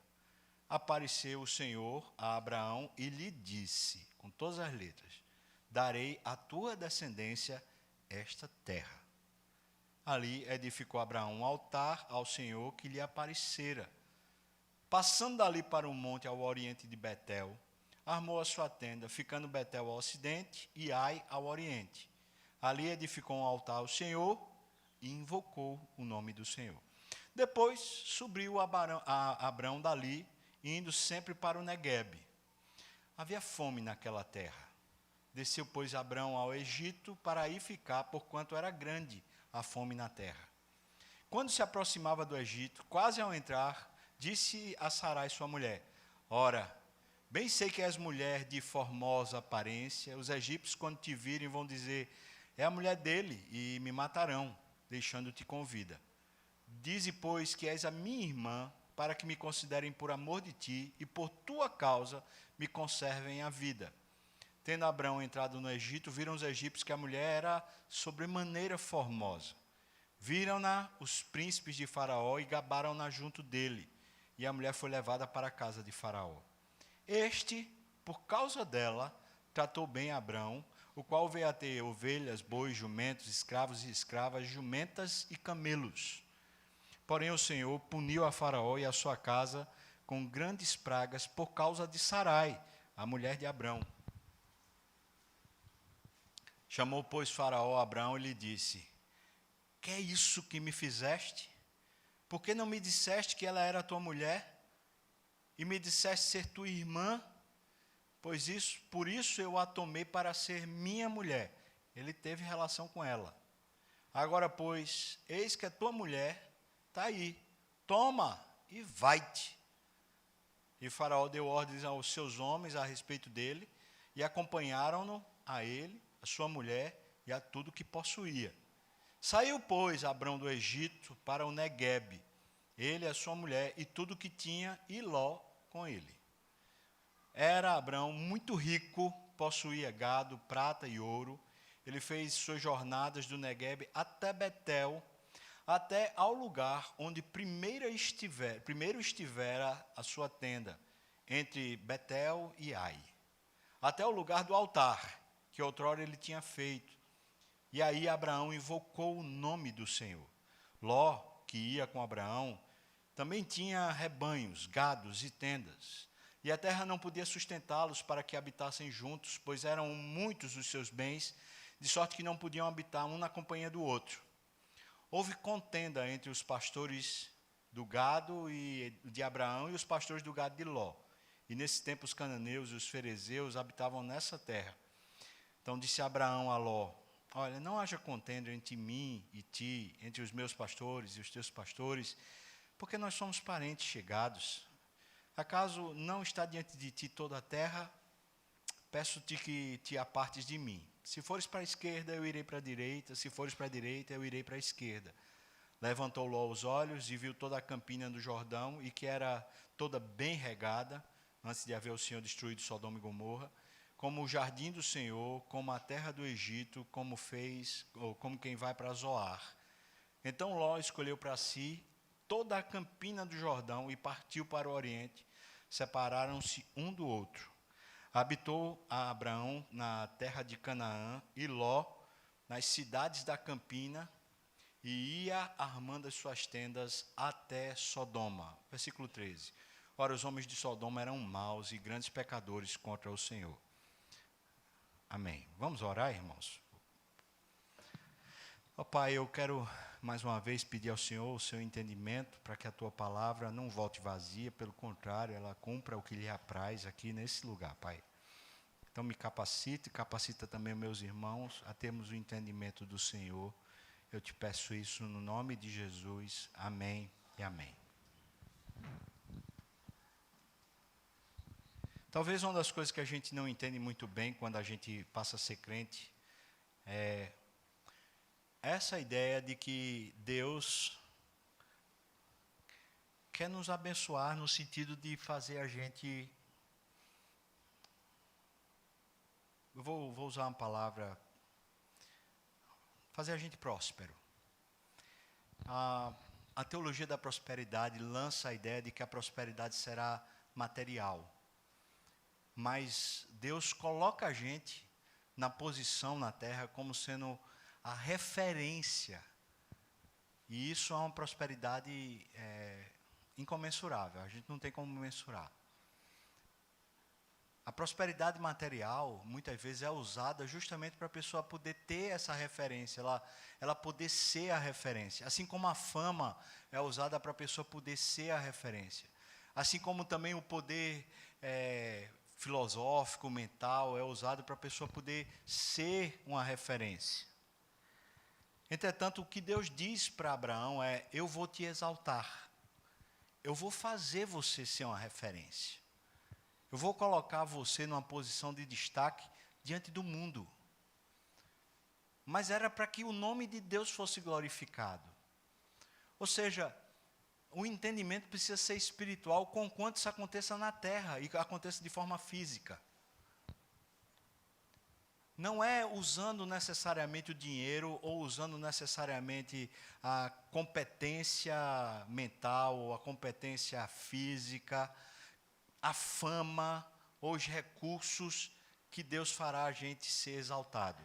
Speaker 1: Apareceu o Senhor a Abraão e lhe disse, com todas as letras, darei à tua descendência esta terra. Ali edificou Abraão um altar ao Senhor que lhe aparecera. Passando dali para o monte ao oriente de Betel, armou a sua tenda, ficando Betel ao ocidente e Ai ao oriente. Ali edificou um altar ao Senhor e invocou o nome do Senhor. Depois subiu Abraão dali, indo sempre para o Neguebe. Havia fome naquela terra. Desceu, pois, Abrão ao Egito para aí ficar, porquanto era grande a fome na terra. Quando se aproximava do Egito, quase ao entrar, disse a Sarai, sua mulher: Ora, bem sei que és mulher de formosa aparência. Os egípcios, quando te virem, vão dizer: é a mulher dele, e me matarão, deixando-te com vida. Dize, pois, que és a minha irmã, para que me considerem por amor de ti, e por tua causa me conservem a vida. Tendo Abrão entrado no Egito, viram os egípcios que a mulher era sobremaneira formosa. Viram-na os príncipes de Faraó e gabaram-na junto dele. E a mulher foi levada para a casa de Faraó. Este, por causa dela, tratou bem Abrão, o qual veio a ter ovelhas, bois, jumentos, escravos e escravas, jumentas e camelos. Porém o Senhor puniu a Faraó e a sua casa com grandes pragas por causa de Sarai, a mulher de Abrão. Chamou, pois, Faraó a Abrão e lhe disse: que é isso que me fizeste? Por que não me disseste que ela era tua mulher? E me disseste ser tua irmã? Por isso eu a tomei para ser minha mulher. Ele teve relação com ela. Agora, pois, eis que a tua mulher está aí. Toma e vai-te. E Faraó deu ordens aos seus homens a respeito dele, e acompanharam-no a ele, a sua mulher e a tudo que possuía. Saiu, pois, Abrão do Egito para o Neguebe, ele, a sua mulher e tudo que tinha, e Ló com ele. Era Abrão muito rico, possuía gado, prata e ouro. Ele fez suas jornadas do Neguebe até Betel, até ao lugar onde primeiro estivera a sua tenda, entre Betel e Ai, até o lugar do altar, que outrora ele tinha feito. E aí Abraão invocou o nome do Senhor. Ló, que ia com Abraão, também tinha rebanhos, gados e tendas. E a terra não podia sustentá-los para que habitassem juntos, pois eram muitos os seus bens, de sorte que não podiam habitar um na companhia do outro. Houve contenda entre os pastores do gado de Abraão e os pastores do gado de Ló. E nesse tempo os cananeus e os ferezeus habitavam nessa terra. Então disse Abraão a Ló: olha, não haja contenda entre mim e ti, entre os meus pastores e os teus pastores, porque nós somos parentes chegados. Acaso não está diante de ti toda a terra? Peço-te que te apartes de mim. Se fores para a esquerda, eu irei para a direita. Se fores para a direita, eu irei para a esquerda. Levantou Ló os olhos e viu toda a campina do Jordão, e que era toda bem regada, antes de haver o Senhor destruído Sodoma e Gomorra, como o jardim do Senhor, como a terra do Egito, como quem vai para Zoar. Então Ló escolheu para si toda a campina do Jordão e partiu para o oriente. Separaram-se um do outro. Habitou Abraão na terra de Canaã e Ló nas cidades da campina, e ia armando as suas tendas até Sodoma. Versículo 13. Ora, os homens de Sodoma eram maus e grandes pecadores contra o Senhor. Amém. Vamos orar, irmãos? Ó Pai, eu quero mais uma vez pedir ao Senhor o seu entendimento para que a tua palavra não volte vazia, pelo contrário, ela cumpra o que lhe apraz aqui nesse lugar, Pai. Então me capacita e capacita também meus irmãos a termos o entendimento do Senhor. Eu te peço isso no nome de Jesus. Amém e amém. Talvez uma das coisas que a gente não entende muito bem quando a gente passa a ser crente é essa ideia de que Deus quer nos abençoar no sentido de fazer a gente... Eu vou usar uma palavra... fazer a gente próspero. A teologia da prosperidade lança a ideia de que a prosperidade será material. Mas Deus coloca a gente na posição na terra como sendo a referência. E isso é uma prosperidade incomensurável. A gente não tem como mensurar. A prosperidade material, muitas vezes, é usada justamente para a pessoa poder ter essa referência, ela poder ser a referência. Assim como a fama é usada para a pessoa poder ser a referência. Assim como também o poder filosófico, mental, é usado para a pessoa poder ser uma referência. Entretanto, o que Deus diz para Abraão é: eu vou te exaltar, eu vou fazer você ser uma referência, eu vou colocar você numa posição de destaque diante do mundo. Mas era para que o nome de Deus fosse glorificado. Ou seja, o entendimento precisa ser espiritual, conquanto isso aconteça na terra e aconteça de forma física. Não é usando necessariamente o dinheiro ou usando necessariamente a competência mental ou a competência física, a fama ou os recursos que Deus fará a gente ser exaltado.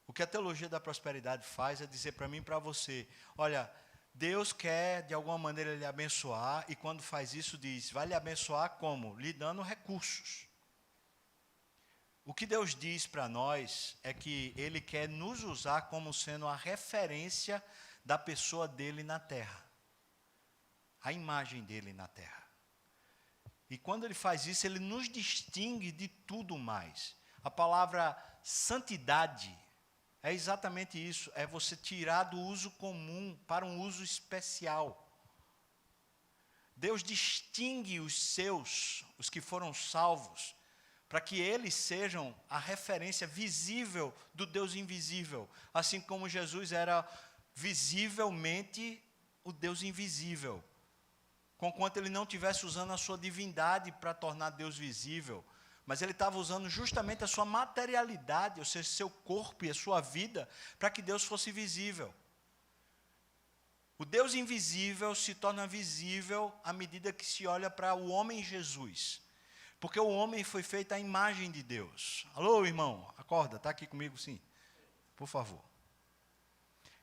Speaker 1: O que a teologia da prosperidade faz é dizer para mim e para você: olha, Deus quer de alguma maneira lhe abençoar, e quando faz isso diz: vai lhe abençoar como? Lhe dando recursos. O que Deus diz para nós é que Ele quer nos usar como sendo a referência da pessoa dele na terra, a imagem dele na terra. E quando Ele faz isso, Ele nos distingue de tudo mais. A palavra santidade é exatamente isso, é você tirar do uso comum para um uso especial. Deus distingue os seus, os que foram salvos, para que eles sejam a referência visível do Deus invisível, assim como Jesus era visivelmente o Deus invisível, conquanto ele não estivesse usando a sua divindade para tornar Deus visível, mas ele estava usando justamente a sua materialidade, ou seja, seu corpo e a sua vida, para que Deus fosse visível. O Deus invisível se torna visível à medida que se olha para o homem Jesus. Porque o homem foi feito à imagem de Deus. Alô, irmão, acorda, está aqui comigo sim? Por favor.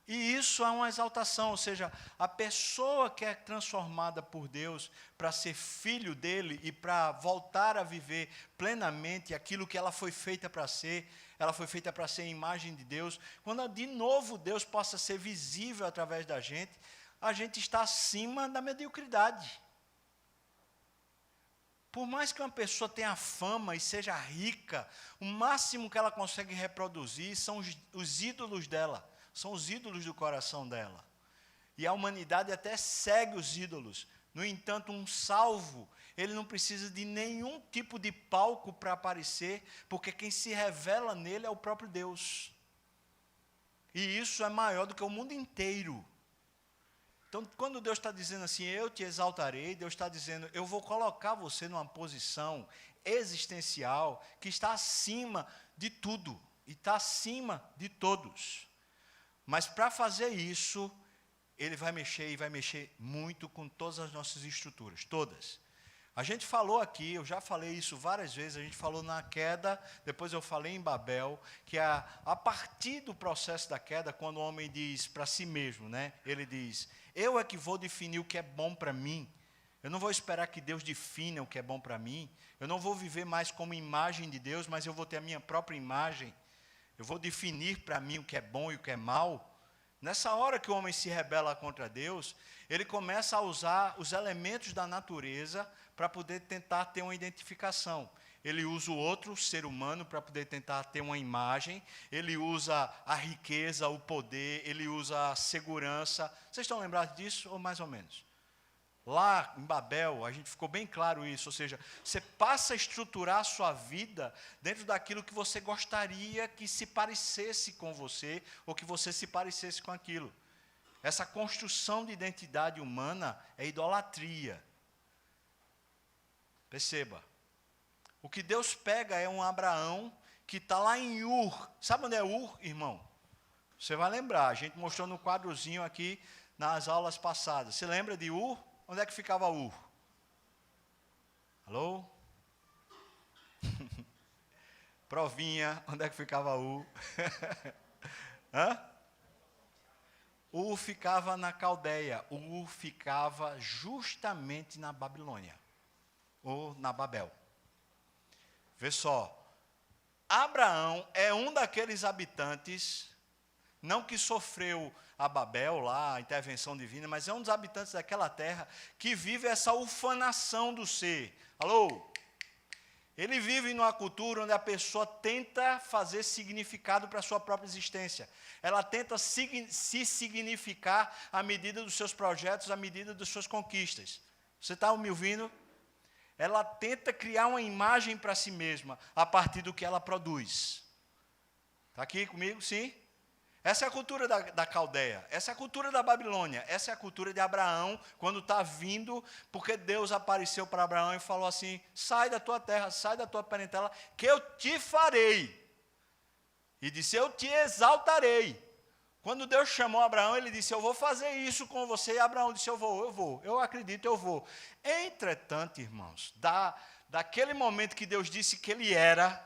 Speaker 1: E isso é uma exaltação, ou seja, a pessoa que é transformada por Deus para ser filho dele e para voltar a viver plenamente aquilo que ela foi feita para ser, ela foi feita para ser a imagem de Deus. Quando de novo Deus possa ser visível através da gente, a gente está acima da mediocridade. Por mais que uma pessoa tenha fama e seja rica, o máximo que ela consegue reproduzir são os ídolos dela, são os ídolos do coração dela. E a humanidade até segue os ídolos. No entanto, um salvo, ele não precisa de nenhum tipo de palco para aparecer, porque quem se revela nele é o próprio Deus. E isso é maior do que o mundo inteiro. Então, quando Deus está dizendo assim, eu te exaltarei, Deus está dizendo, eu vou colocar você numa posição existencial que está acima de tudo e está acima de todos. Mas para fazer isso, Ele vai mexer e vai mexer muito com todas as nossas estruturas, todas. A gente falou aqui, eu já falei isso várias vezes, a gente falou na queda, depois eu falei em Babel, que a partir do processo da queda, quando o homem diz para si mesmo, né, ele diz, eu é que vou definir o que é bom para mim, eu não vou esperar que Deus defina o que é bom para mim, eu não vou viver mais como imagem de Deus, mas eu vou ter a minha própria imagem, eu vou definir para mim o que é bom e o que é mal. Nessa hora que o homem se rebela contra Deus, ele começa a usar os elementos da natureza para poder tentar ter uma identificação. Ele usa o outro ser humano para poder tentar ter uma imagem, ele usa a riqueza, o poder, ele usa a segurança. Vocês estão lembrados disso ou mais ou menos? Lá em Babel, a gente ficou bem claro isso, ou seja, você passa a estruturar a sua vida dentro daquilo que você gostaria que se parecesse com você, ou que você se parecesse com aquilo. Essa construção de identidade humana é idolatria. Perceba, o que Deus pega é um Abraão que está lá em Ur. Sabe onde é Ur, irmão? Você vai lembrar, a gente mostrou no quadrozinho aqui nas aulas passadas. Você lembra de Ur? Onde é que ficava Ur? Alô? Provinha, onde é que ficava Ur? Hã? Ur ficava na Caldeia, Ur ficava justamente na Babilônia, ou na Babel. Vê só, Abraão é um daqueles habitantes, não que sofreu a Babel lá, a intervenção divina, mas é um dos habitantes daquela terra que vive essa ufanação do ser. Alô? Ele vive numa cultura onde a pessoa tenta fazer significado para a sua própria existência. Ela tenta se significar à medida dos seus projetos, à medida das suas conquistas. Você está me ouvindo? Ela tenta criar uma imagem para si mesma a partir do que ela produz. Está aqui comigo? Sim? Essa é a cultura da Caldeia, essa é a cultura da Babilônia, essa é a cultura de Abraão, quando está vindo, porque Deus apareceu para Abraão e falou assim, sai da tua terra, sai da tua parentela, que eu te farei. E disse, eu te exaltarei. Quando Deus chamou Abraão, ele disse, eu vou fazer isso com você, e Abraão disse, eu vou, eu acredito, eu vou. Entretanto, irmãos, daquele momento que Deus disse que ele era,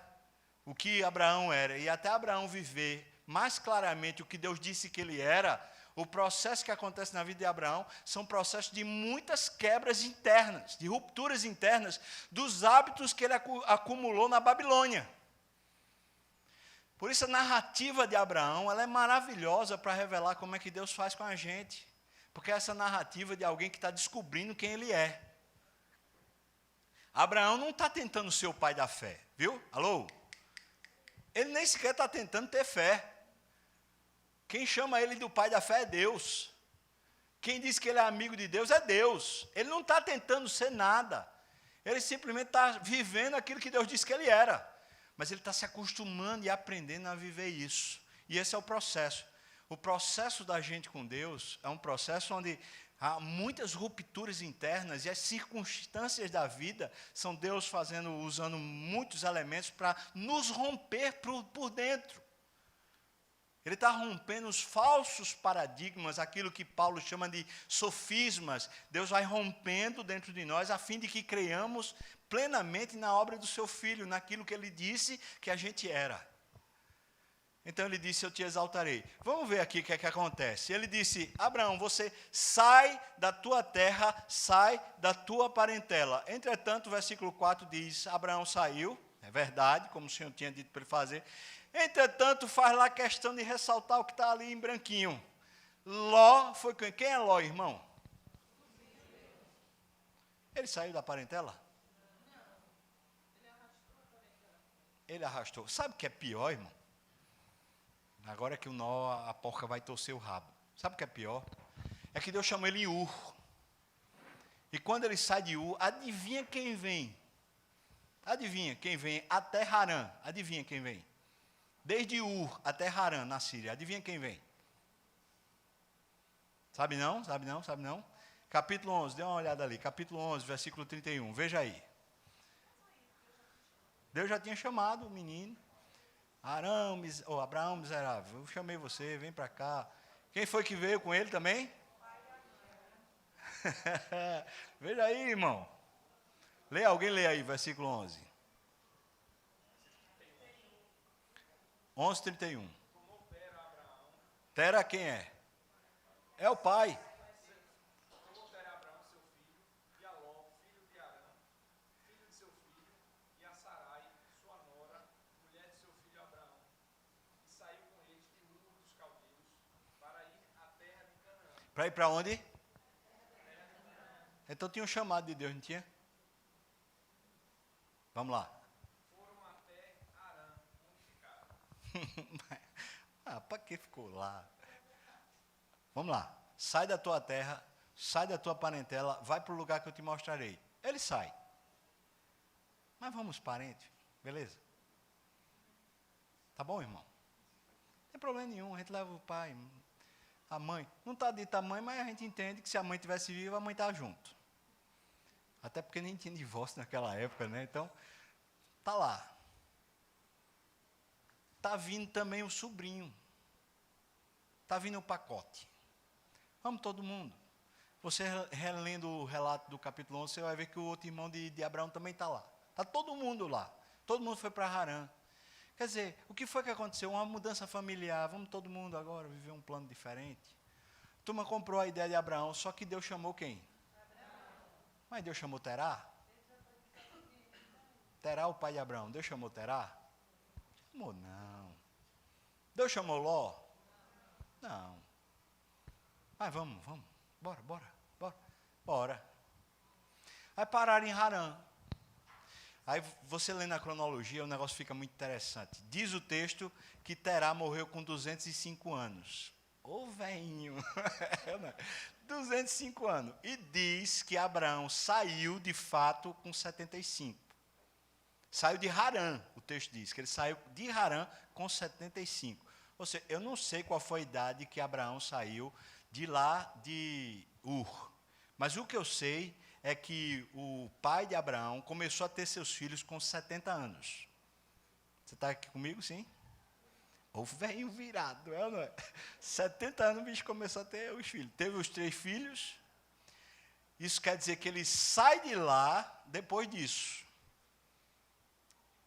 Speaker 1: o que Abraão era, e até Abraão viver mais claramente o que Deus disse que ele era, o processo que acontece na vida de Abraão são processos de muitas quebras internas, de rupturas internas dos hábitos que ele acumulou na Babilônia. Por isso a narrativa de Abraão, ela é maravilhosa para revelar como é que Deus faz com a gente. Porque é essa narrativa de alguém que está descobrindo quem ele é. Abraão não está tentando ser o pai da fé, viu? Alô? Ele nem sequer está tentando ter fé. Quem chama ele do pai da fé é Deus. Quem diz que ele é amigo de Deus é Deus. Ele não está tentando ser nada. Ele simplesmente está vivendo aquilo que Deus disse que ele era. Mas ele está se acostumando e aprendendo a viver isso. E esse é o processo. O processo da gente com Deus é um processo onde há muitas rupturas internas e as circunstâncias da vida são Deus usando muitos elementos para nos romper por dentro. Ele está rompendo os falsos paradigmas, aquilo que Paulo chama de sofismas. Deus vai rompendo dentro de nós, a fim de que creiamos plenamente na obra do seu Filho, naquilo que ele disse que a gente era. Então ele disse, eu te exaltarei. Vamos ver aqui o que é que acontece. Ele disse, Abraão, você sai da tua terra, sai da tua parentela. Entretanto, o versículo 4 diz, Abraão saiu, é verdade, como o Senhor tinha dito para ele fazer. Entretanto, faz lá questão de ressaltar o que está ali em branquinho. Ló foi quem? Quem é Ló, irmão? Ele saiu da parentela? Ele arrastou. Sabe o que é pior, irmão? Agora que o nó, a porca vai torcer o rabo. Sabe o que é pior? É que Deus chamou ele em Ur. E quando ele sai de Ur, adivinha quem vem? Adivinha quem vem até Harã? Adivinha quem vem? Desde Ur até Harã, na Síria. Adivinha quem vem? Sabe não? Sabe não? Sabe não? Capítulo 11, dê uma olhada ali. Capítulo 11, versículo 31. Veja aí. Deus já tinha chamado o menino. Abraão miserável, eu chamei você, vem para cá. Quem foi que veio com ele também? Veja aí, irmão. Alguém lê aí, versículo 11. 11:31. Tera quem é? É o pai. Para ir para onde? Então tinha um chamado de Deus, não tinha? Vamos lá.
Speaker 2: Foram até Harã, onde ficaram.
Speaker 1: Para que ficou lá? Vamos lá. Sai da tua terra, sai da tua parentela, vai para o lugar que eu te mostrarei. Ele sai. Mas vamos parente, beleza? Tá bom, irmão? Não tem problema nenhum, a gente leva o pai, a mãe. Não está dita a mãe, mas a gente entende que se a mãe estivesse viva, a mãe está junto. Até porque nem tinha divórcio naquela época, né? Então, tá lá. Está vindo também o sobrinho. Está vindo o pacote. Vamos todo mundo. Você relendo o relato do capítulo 11, você vai ver que o outro irmão de Abraão também está lá. Está todo mundo lá. Todo mundo foi para Harã. Quer dizer, o que foi que aconteceu? Uma mudança familiar. Vamos todo mundo agora viver um plano diferente. A turma comprou a ideia de Abraão, só que Deus chamou quem? Mas Deus chamou Terá? Terá, o pai de Abraão. Deus chamou Terá? Chamou não. Deus chamou Ló? Não. Mas vamos. Bora. Aí pararam em Harã. Aí você lendo a cronologia, o negócio fica muito interessante. Diz o texto que Terá morreu com 205 anos. Ô velhinho, 205 anos. E diz que Abraão saiu de fato com 75. Saiu de Harã, o texto diz, que ele saiu de Harã com 75. Ou seja, eu não sei qual foi a idade que Abraão saiu de lá de Ur. Mas o que eu sei é que o pai de Abraão começou a ter seus filhos com 70 anos. Você está aqui comigo, sim? O velho virado, não é? 70 anos o bicho começou a ter os filhos. Teve os 3 filhos. Isso quer dizer que ele sai de lá depois disso.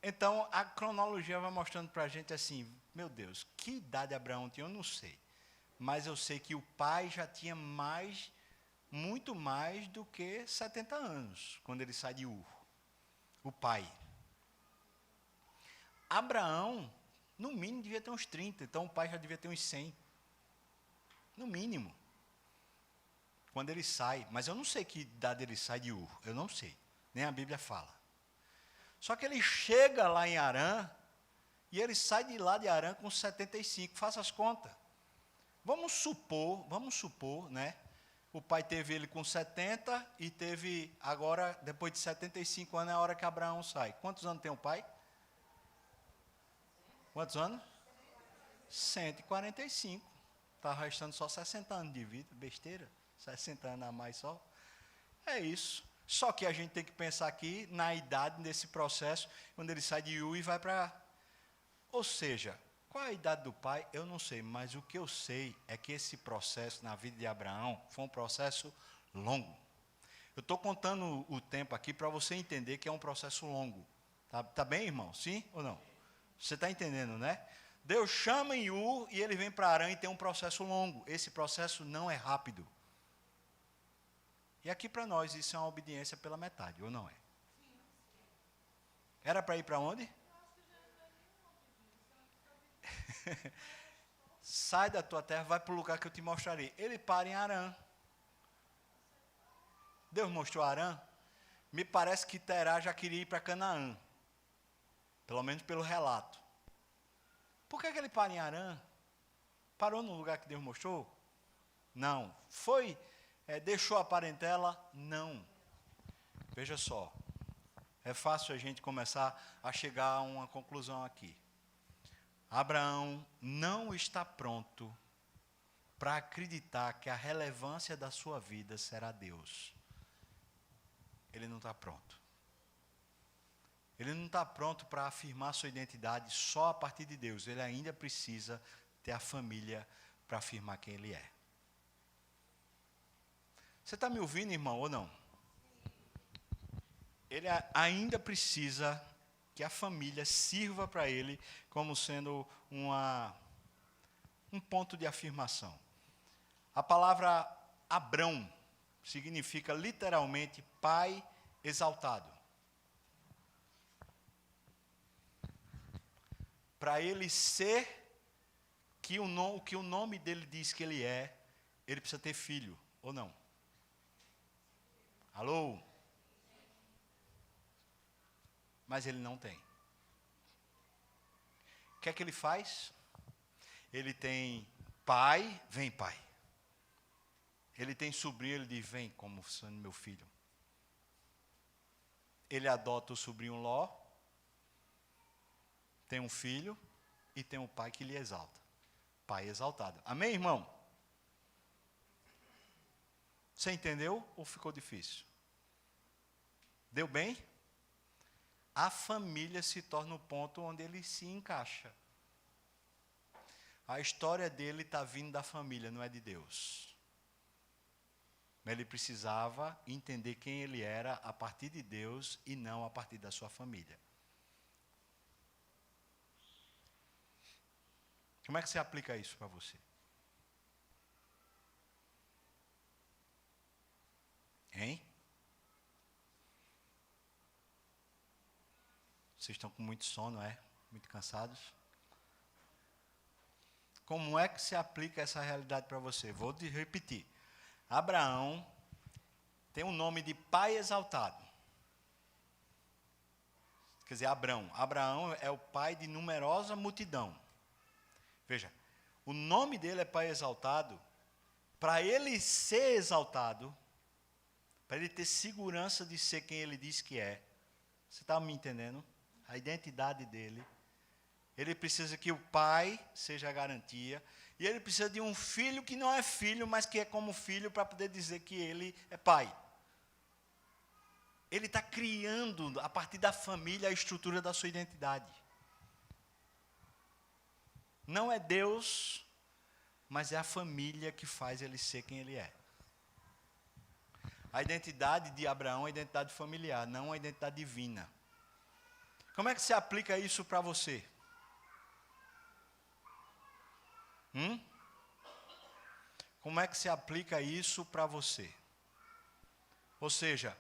Speaker 1: Então, a cronologia vai mostrando para a gente assim, meu Deus, que idade Abraão tinha, eu não sei. Mas eu sei que o pai já tinha muito mais do que 70 anos, quando ele sai de Ur. O pai. Abraão, no mínimo, devia ter uns 30, então o pai já devia ter uns 100. No mínimo. Quando ele sai, mas eu não sei que idade ele sai de Ur, eu não sei, nem a Bíblia fala. Só que ele chega lá em Harã, e ele sai de lá de Harã com 75, faça as contas. Vamos supor, né? O pai teve ele com 70 e teve agora, depois de 75 anos, é a hora que Abraão sai. Quantos anos tem o pai? Quantos anos? 145. Está restando só 60 anos de vida, besteira. 60 anos a mais só. É isso. Só que a gente tem que pensar aqui na idade desse processo, quando ele sai de Ur e vai para... Ou seja, qual é a idade do pai? Eu não sei, mas o que eu sei é que esse processo na vida de Abraão foi um processo longo. Eu estou contando o tempo aqui para você entender que é um processo longo. Tá bem, irmão? Sim ou não? Você está entendendo, né? Deus chama em Ur e ele vem para Harã e tem um processo longo. Esse processo não é rápido. E aqui para nós isso é uma obediência pela metade, ou não é? Era para ir para onde? Sai da tua terra, vai para o lugar que eu te mostrarei. Ele para em Harã. Deus mostrou Harã. Me parece que Terá já queria ir para Canaã. Pelo menos pelo relato. Por que ele para em Harã? Parou no lugar que Deus mostrou? Não. Foi... deixou a parentela? Não. Veja só, é fácil a gente começar a chegar a uma conclusão aqui. Abraão não está pronto para acreditar que a relevância da sua vida será Deus. Ele não está pronto. Ele não está pronto para afirmar sua identidade só a partir de Deus. Ele ainda precisa ter a família para afirmar quem ele é. Você está me ouvindo, irmão, ou não? Ele ainda precisa que a família sirva para ele como sendo um ponto de afirmação. A palavra Abrão significa literalmente pai exaltado. Para ele ser o que o nome dele diz que ele é, ele precisa ter filho, ou não? Alô? Mas ele não tem. O que é que ele faz? Ele tem pai, vem pai. Ele tem sobrinho, ele diz, vem como sendo meu filho. Ele adota o sobrinho Ló, tem um filho e tem um pai que lhe exalta. Pai exaltado. Amém, irmão? Você entendeu ou ficou difícil? Deu bem? A família se torna o ponto onde ele se encaixa. A história dele está vindo da família, não é de Deus. Ele precisava entender quem ele era a partir de Deus e não a partir da sua família. Como é que você aplica isso para você? Hein? Vocês estão com muito sono, é? Muito cansados? Como é que se aplica essa realidade para você? Vou repetir. Abraão tem o nome de pai exaltado. Quer dizer, Abrão. Abraão é o pai de numerosa multidão. Veja, o nome dele é pai exaltado. Para ele ser exaltado, para ele ter segurança de ser quem ele diz que é. Você está me entendendo? A identidade dele. Ele precisa que o pai seja a garantia. E ele precisa de um filho que não é filho, mas que é como filho para poder dizer que ele é pai. Ele está criando, a partir da família, a estrutura da sua identidade. Não é Deus, mas é a família que faz ele ser quem ele é. A identidade de Abraão é a identidade familiar, não a identidade divina. Como é que se aplica isso para você? Como é que se aplica isso para você? Ou seja,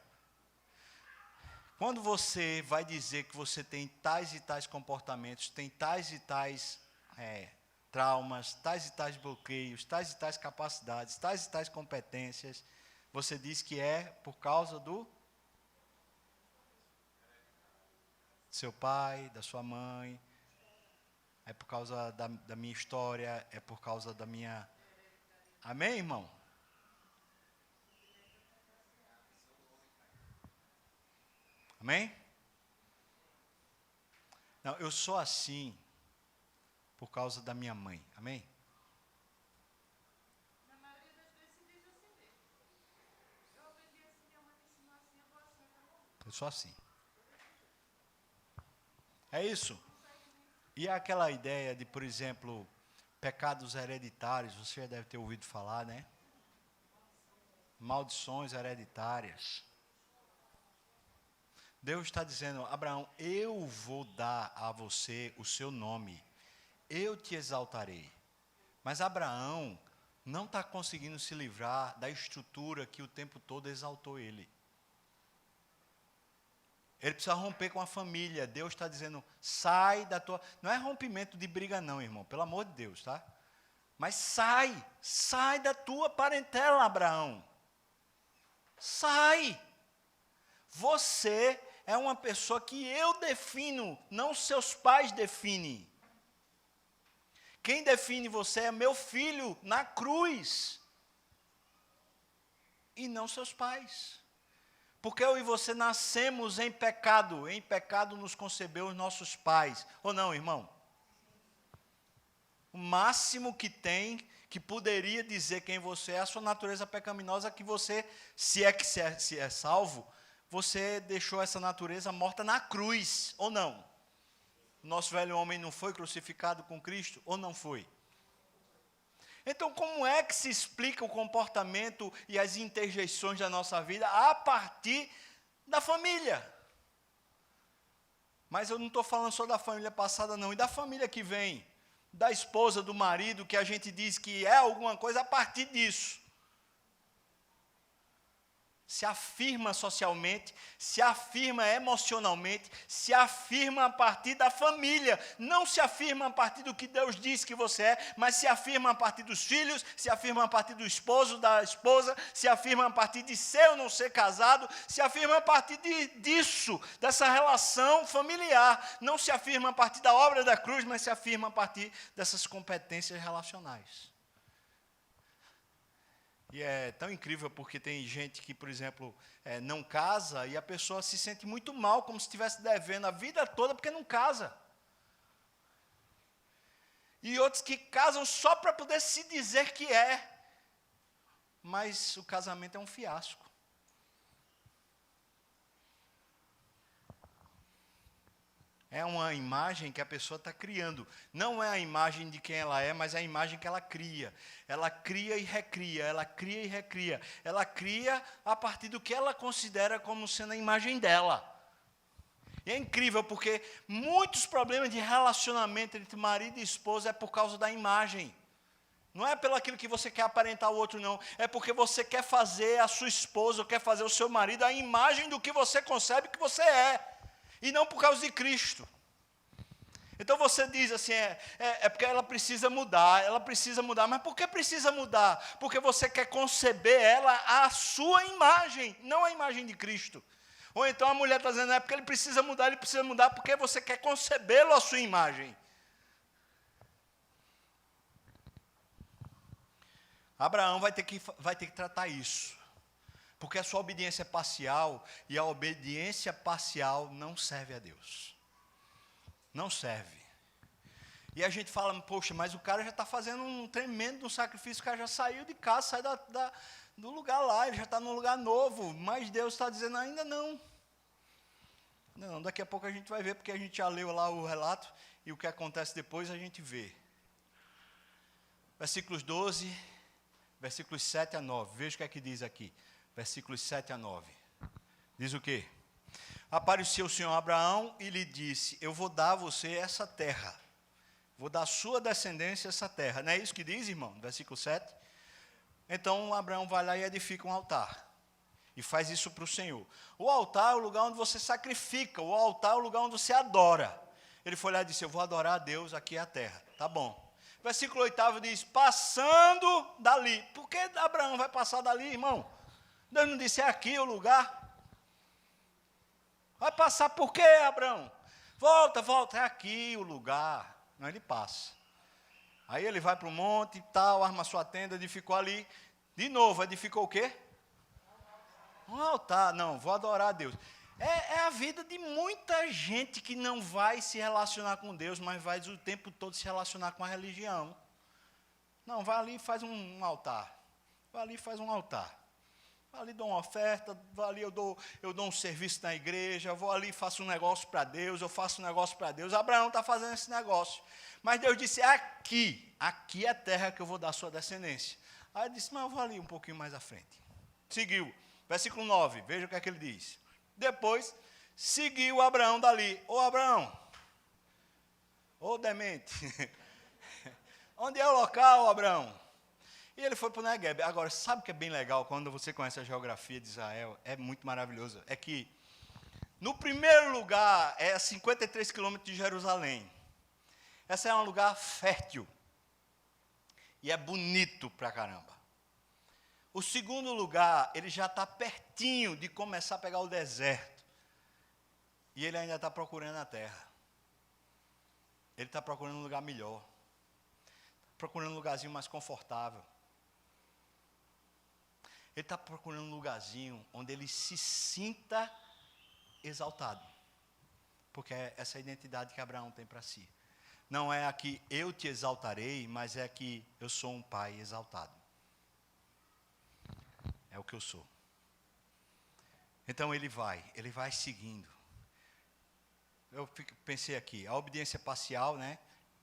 Speaker 1: quando você vai dizer que você tem tais e tais comportamentos, tem tais e tais traumas, tais e tais bloqueios, tais e tais capacidades, tais e tais competências, você diz que é por causa do seu pai, da sua mãe, é por causa da minha história, é por causa da minha... Amém, irmão? Amém? Não, eu sou assim por causa da minha mãe. Amém?
Speaker 3: Na maioria das vezes se diz assim mesmo. Eu obedeci, minha mãe me ensinou assim, eu vou assim até morrer.
Speaker 1: Eu sou assim. É isso. E aquela ideia de, por exemplo, pecados hereditários, você já deve ter ouvido falar, né? Maldições hereditárias. Deus está dizendo, Abraão, eu vou dar a você o seu nome, eu te exaltarei. Mas Abraão não está conseguindo se livrar da estrutura que o tempo todo exaltou ele. Ele precisa romper com a família. Deus está dizendo, sai da tua... Não é rompimento de briga não, irmão, pelo amor de Deus, tá? Mas sai da tua parentela, Abraão. Sai. Você é uma pessoa que eu defino, não seus pais definem. Quem define você é meu filho na cruz. E não seus pais. Porque eu e você nascemos em pecado nos concebeu os nossos pais. Ou não, irmão? O máximo que tem, que poderia dizer quem você é, a sua natureza pecaminosa, que você, se é salvo, você deixou essa natureza morta na cruz, ou não? Nosso velho homem não foi crucificado com Cristo, ou não foi? Então, como é que se explica o comportamento e as interjeições da nossa vida a partir da família? Mas eu não estou falando só da família passada, não, e da família que vem, da esposa, do marido, que a gente diz que é alguma coisa a partir disso. Se afirma socialmente, se afirma emocionalmente, se afirma a partir da família. Não se afirma a partir do que Deus diz que você é, mas se afirma a partir dos filhos, se afirma a partir do esposo, da esposa, se afirma a partir de ser ou não ser casado, se afirma a partir disso, dessa relação familiar. Não se afirma a partir da obra da cruz, mas se afirma a partir dessas competências relacionais. E é tão incrível porque tem gente que, por exemplo, não casa e a pessoa se sente muito mal, como se estivesse devendo a vida toda porque não casa. E outros que casam só para poder se dizer que é. Mas o casamento é um fiasco. É uma imagem que a pessoa está criando. Não é a imagem de quem ela é, mas é a imagem que ela cria. Ela cria e recria, ela cria e recria. Ela cria a partir do que ela considera como sendo a imagem dela. E é incrível porque muitos problemas de relacionamento entre marido e esposa é por causa da imagem. Não é pelo aquilo que você quer aparentar ao outro, não. É porque você quer fazer a sua esposa, ou quer fazer o seu marido a imagem do que você concebe que você é. E não por causa de Cristo. Então você diz assim, porque ela precisa mudar, mas por que precisa mudar? Porque você quer conceber ela à sua imagem, não à imagem de Cristo. Ou então a mulher está dizendo, é porque ele precisa mudar porque você quer concebê-lo à sua imagem. Abraão vai ter que tratar isso. Porque a sua obediência é parcial, e a obediência parcial não serve a Deus. Não serve. E a gente fala, poxa, mas o cara já está fazendo um tremendo sacrifício, o cara já saiu de casa, saiu do lugar lá, ele já está num lugar novo, mas Deus está dizendo, ainda não. Não, daqui a pouco a gente vai ver, porque a gente já leu lá o relato, e o que acontece depois a gente vê. Versículos 12, versículos 7 a 9, veja o que é que diz aqui. Versículos 7 a 9. Diz o quê? Apareceu o Senhor a Abraão e lhe disse, eu vou dar a você essa terra. Vou dar à sua descendência essa terra. Não é isso que diz, irmão? Versículo 7. Então, Abraão vai lá e edifica um altar. E faz isso para o Senhor. O altar é o lugar onde você sacrifica. O altar é o lugar onde você adora. Ele foi lá e disse, eu vou adorar a Deus, aqui é a terra. Tá bom. Versículo 8 diz, passando dali. Por que Abraão vai passar dali, irmão? Deus não disse, é aqui o lugar? Vai passar por quê, Abraão? Volta, é aqui o lugar. Não, ele passa. Aí ele vai para o monte e tal, arma sua tenda, edificou ali. De novo, edificou o quê? Um altar. Não, vou adorar a Deus. É a vida de muita gente que não vai se relacionar com Deus, mas vai o tempo todo se relacionar com a religião. Não, vai ali e faz um altar. Vai ali e faz um altar. Ali dou uma oferta, ali eu dou um serviço na igreja, vou ali e faço um negócio para Deus, eu faço um negócio para Deus. Abraão está fazendo esse negócio. Mas Deus disse, aqui é a terra que eu vou dar à sua descendência. Aí ele disse, mas eu vou ali um pouquinho mais à frente. Seguiu. Versículo 9, veja o que é que ele diz. Depois, seguiu Abraão dali. Ô Abraão, ô demente, onde é o local, Abraão? E ele foi para o Negueb. Agora, sabe o que é bem legal quando você conhece a geografia de Israel? É muito maravilhoso. É que, no primeiro lugar, é a 53 quilômetros de Jerusalém. Esse é um lugar fértil. E é bonito pra caramba. O segundo lugar, ele já está pertinho de começar a pegar o deserto. E ele ainda está procurando a terra. Ele está procurando um lugar melhor. Procurando um lugarzinho mais confortável. Ele está procurando um lugarzinho onde ele se sinta exaltado. Porque é essa identidade que Abraão tem para si. Não é aqui eu te exaltarei, mas é aqui eu sou um pai exaltado. É o que eu sou. Então ele vai seguindo. Eu pensei aqui, a obediência parcial, né?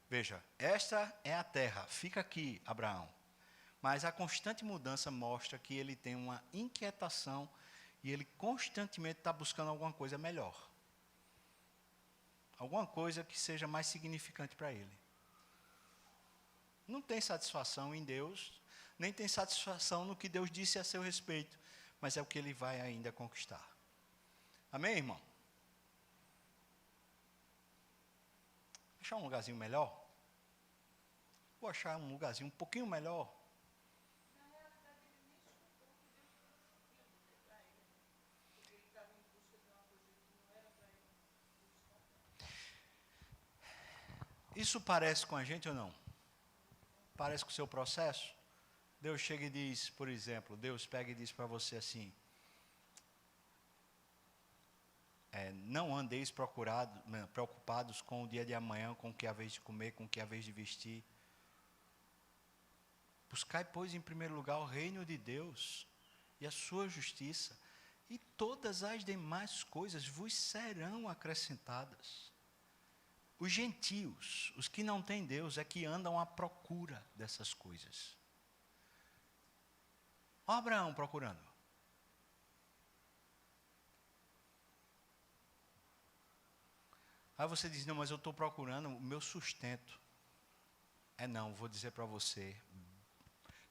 Speaker 1: Veja, esta é a terra, fica aqui, Abraão. Mas a constante mudança mostra que ele tem uma inquietação e ele constantemente está buscando alguma coisa melhor. Alguma coisa que seja mais significante para ele. Não tem satisfação em Deus, nem tem satisfação no que Deus disse a seu respeito, mas é o que ele vai ainda conquistar. Amém, irmão? Achar um lugarzinho melhor? Vou achar um lugarzinho um pouquinho melhor. Isso parece com a gente ou não? Parece com o seu processo? Deus chega e diz, por exemplo, Deus pega e diz para você assim, não andeis preocupados com o dia de amanhã, com o que é a vez de comer, com o que é a vez de vestir. Buscai, pois, em primeiro lugar o reino de Deus e a sua justiça, e todas as demais coisas vos serão acrescentadas. Os gentios, os que não têm Deus, é que andam à procura dessas coisas. Olha Abraão procurando. Aí você diz, não, mas eu estou procurando o meu sustento. Não, vou dizer para você,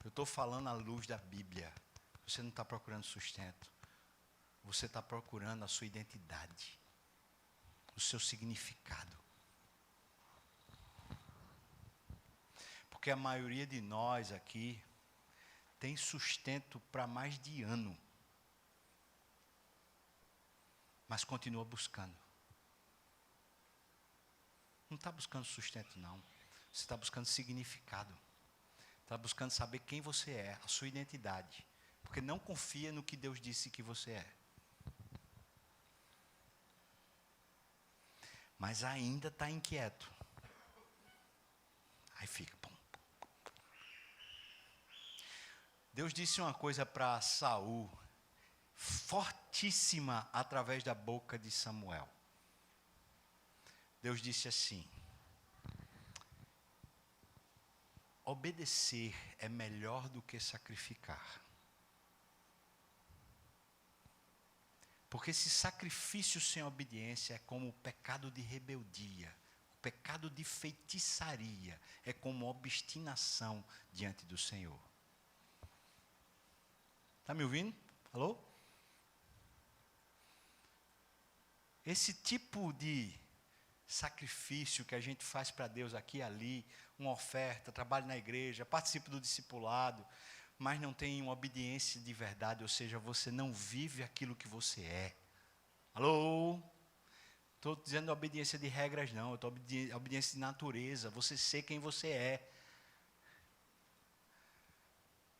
Speaker 1: eu estou falando à luz da Bíblia. Você não está procurando sustento. Você está procurando a sua identidade, o seu significado. Porque a maioria de nós aqui tem sustento para mais de ano. mas continua buscando. Não está buscando sustento, não. Você está buscando significado. Está buscando saber quem você é, a sua identidade. Porque não confia no que Deus disse que você é. Mas ainda está inquieto. Aí fica. Pum. Deus disse uma coisa para Saul, fortíssima, através da boca de Samuel. Deus disse assim: obedecer é melhor do que sacrificar. Porque esse sacrifício sem obediência é como o pecado de rebeldia, o pecado de feitiçaria, é como obstinação diante do Senhor. Está me ouvindo? Alô? Esse tipo de sacrifício que a gente faz para Deus aqui e ali, uma oferta, trabalho na igreja, participa do discipulado, mas não tem uma obediência de verdade, ou seja, você não vive aquilo que você é. Alô? Estou dizendo obediência de regras não, eu estou obediência de natureza, você ser quem você é.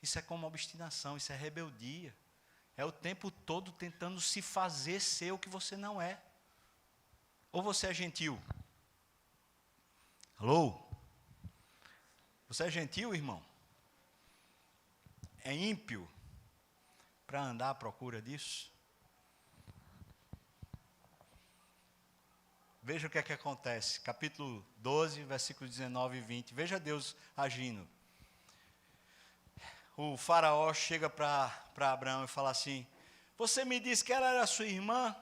Speaker 1: Isso é como obstinação, isso é rebeldia. É o tempo todo tentando se fazer ser o que você não é. Ou você é gentil? Alô? Você é gentil, irmão? É ímpio para andar à procura disso? Veja o que é que acontece. Capítulo 12, versículos 19 e 20. Veja Deus agindo. O faraó chega para Abraão e fala assim: você me disse que ela era sua irmã,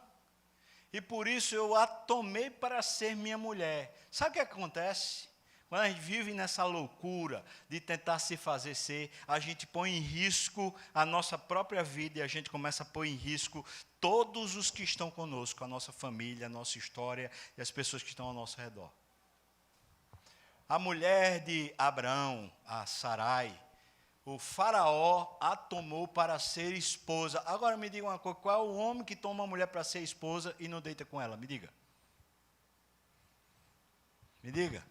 Speaker 1: e por isso eu a tomei para ser minha mulher. Sabe o que acontece? Quando a gente vive nessa loucura de tentar se fazer ser, a gente põe em risco a nossa própria vida e a gente começa a pôr em risco todos os que estão conosco, a nossa família, a nossa história e as pessoas que estão ao nosso redor. A mulher de Abraão, a Sarai, o faraó a tomou para ser esposa. Agora me diga uma coisa, qual é o homem que toma uma mulher para ser esposa e não deita com ela? Me diga. Me diga.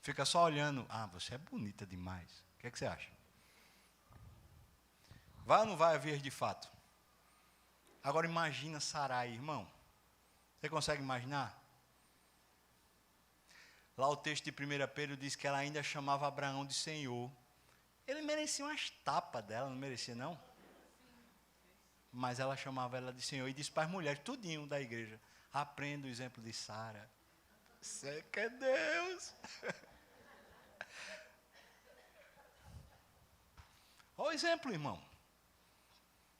Speaker 1: Fica só olhando. Ah, você é bonita demais. O que é que você acha? Vai ou não vai haver de fato? Agora imagina Sarai, irmão. Você consegue imaginar? Lá o texto de 1 Pedro diz que ela ainda chamava Abraão de Senhor. Ele merecia umas tapas dela, não merecia não? Mas ela chamava ela de Senhor e disse para as mulheres, tudinho da igreja: aprenda o exemplo de Sara. Você que é Deus. Olha o exemplo, irmão.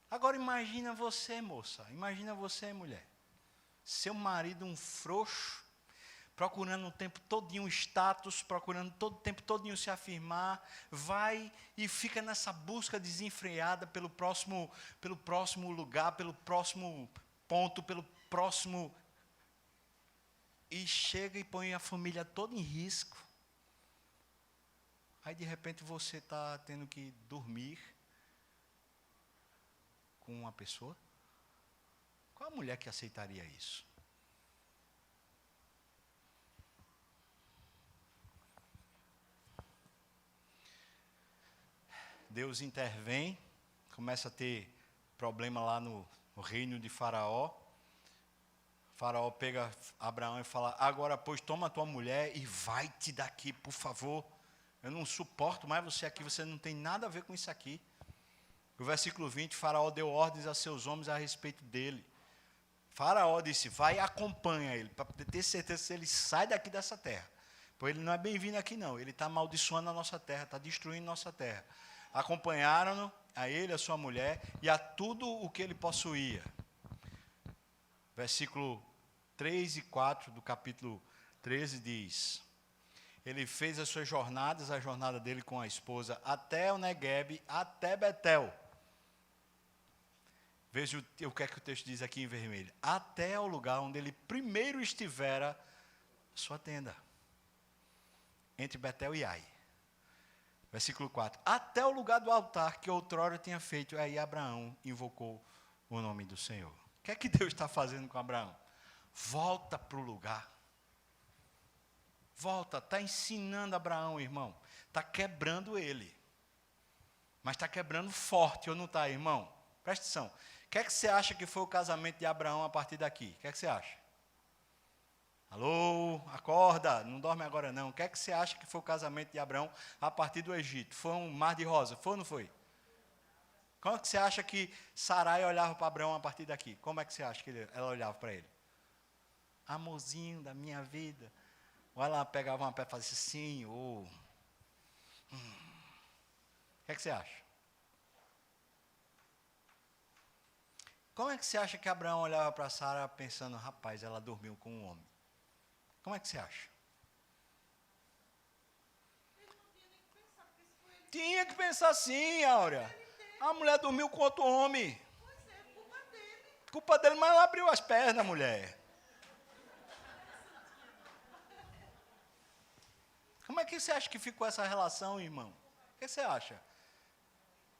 Speaker 1: Agora imagina você, moça, imagina você, mulher. Seu marido um frouxo, procurando o tempo todinho status, procurando todo o tempo todinho se afirmar, vai e fica nessa busca desenfreada pelo próximo lugar, pelo próximo ponto, pelo próximo... E chega e põe a família toda em risco. Aí, de repente, você está tendo que dormir com uma pessoa. Qual a mulher que aceitaria isso? Deus intervém, começa a ter problema lá no reino de Faraó. Faraó pega Abraão e fala: agora, pois, toma a tua mulher e vai-te daqui, por favor. Eu não suporto mais você aqui, você não tem nada a ver com isso aqui. No versículo 20, Faraó deu ordens a seus homens a respeito dele. Faraó disse: vai e acompanha ele, para ter certeza se ele sai daqui dessa terra. Pois ele não é bem-vindo aqui não, ele está amaldiçoando a nossa terra, está destruindo a nossa terra. Acompanharam-no, a ele, a sua mulher, e a tudo o que ele possuía. Versículo 3 e 4 do capítulo 13 diz: ele fez as suas jornadas, a jornada dele com a esposa, até o Neguebe, até Betel. Veja o que é que o texto diz aqui em vermelho. Até o lugar onde ele primeiro estivera sua tenda. Entre Betel e Ai. Versículo 4. Até o lugar do altar que outrora tinha feito. Aí Abraão invocou o nome do Senhor. O que é que Deus está fazendo com Abraão? Volta para o lugar. Volta, está ensinando Abraão, irmão. Está quebrando ele. Mas está quebrando forte, ou não está, irmão? Presta atenção. O que é que você acha que foi o casamento de Abraão a partir daqui? O que é que você acha? Alô, acorda, não dorme agora não. O que é que você acha que foi o casamento de Abraão a partir do Egito? Foi um mar de rosa, foi ou não foi? Como é que você acha que Sarai olhava para Abraão a partir daqui? Como é que você acha que ela olhava para ele? Amorzinho da minha vida. Ou ela pegava uma pedra e fazia assim, Senhor. O que é que você acha? Como é que você acha que Abraão olhava para Sara pensando, rapaz, ela dormiu com um homem? Como é que você acha?
Speaker 3: Ele não tinha nem que pensar, porque se foi ele.
Speaker 1: Tinha que pensar assim, Áurea. A mulher dormiu com outro homem.
Speaker 3: Pois é, culpa dele.
Speaker 1: Culpa dele, mas ela abriu as pernas, mulher. Como é que você acha que ficou essa relação, irmão? O que você acha?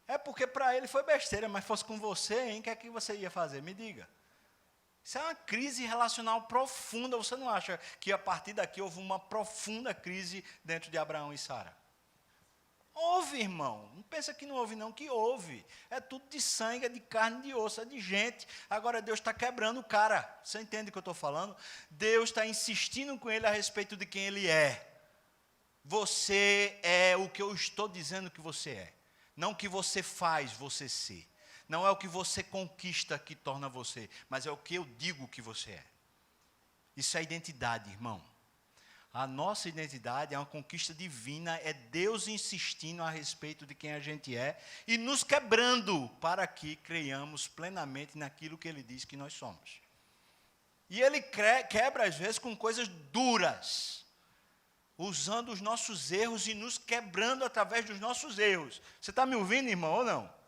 Speaker 1: É porque para ele foi besteira, mas fosse com você, hein? O que é que você ia fazer? Me diga. Isso é uma crise relacional profunda. Você não acha que a partir daqui houve uma profunda crise dentro de Abraão e Sara? Houve, irmão. Não pensa que não houve, não, que houve. É tudo de sangue, é de carne, de osso, é de gente. Agora Deus está quebrando o cara. Você entende o que eu estou falando? Deus está insistindo com ele a respeito de quem ele é. Você é o que eu estou dizendo que você é. Não o que você faz você ser. Não é o que você conquista que torna você, mas é o que eu digo que você é. Isso é identidade, irmão. A nossa identidade é uma conquista divina, é Deus insistindo a respeito de quem a gente é e nos quebrando para que creiamos plenamente naquilo que Ele diz que nós somos. E Ele quebra às vezes com coisas duras, usando os nossos erros e nos quebrando através dos nossos erros. Você está me ouvindo, irmão, ou não?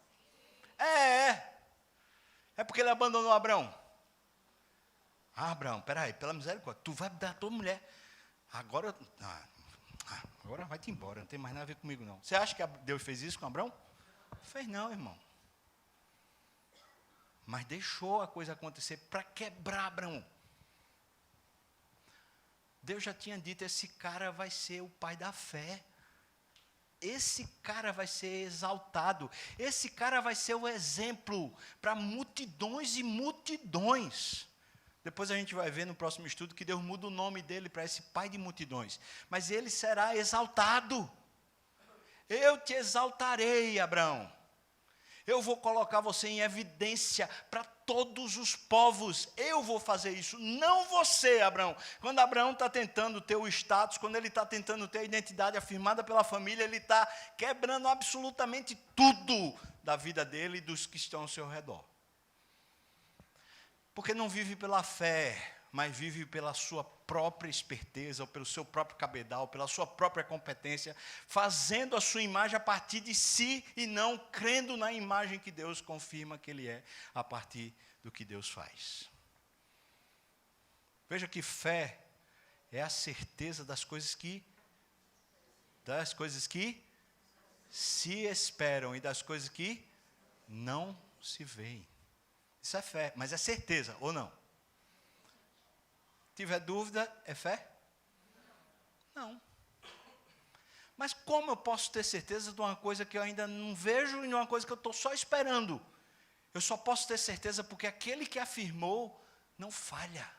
Speaker 1: É porque ele abandonou Abraão. Abraão, peraí, pela misericórdia, tu vai dar a tua mulher. Agora vai-te embora, não tem mais nada a ver comigo não. Você acha que Deus fez isso com Abraão? Fez não, irmão. Mas deixou a coisa acontecer para quebrar Abraão. Deus já tinha dito, esse cara vai ser o pai da fé. Esse cara vai ser exaltado. Esse cara vai ser o exemplo para multidões e multidões. Depois a gente vai ver no próximo estudo que Deus muda o nome dele para esse pai de multidões. Mas ele será exaltado. Eu te exaltarei, Abraão. Eu vou colocar você em evidência para todos os povos. Eu vou fazer isso, não você, Abraão. Quando Abraão está tentando ter o status, quando ele está tentando ter a identidade afirmada pela família, ele está quebrando absolutamente tudo da vida dele e dos que estão ao seu redor. Porque não vive pela fé, mas vive pela sua própria esperteza, ou pelo seu próprio cabedal, pela sua própria competência, fazendo a sua imagem a partir de si e não crendo na imagem que Deus confirma que Ele é, a partir do que Deus faz. Veja que fé é a certeza das coisas que se esperam e das coisas que não se veem. Isso é fé, mas é certeza, ou não? Tiver dúvida, é fé? Não. Mas como eu posso ter certeza de uma coisa que eu ainda não vejo e de uma coisa que eu estou só esperando? Eu só posso ter certeza porque aquele que afirmou não falha.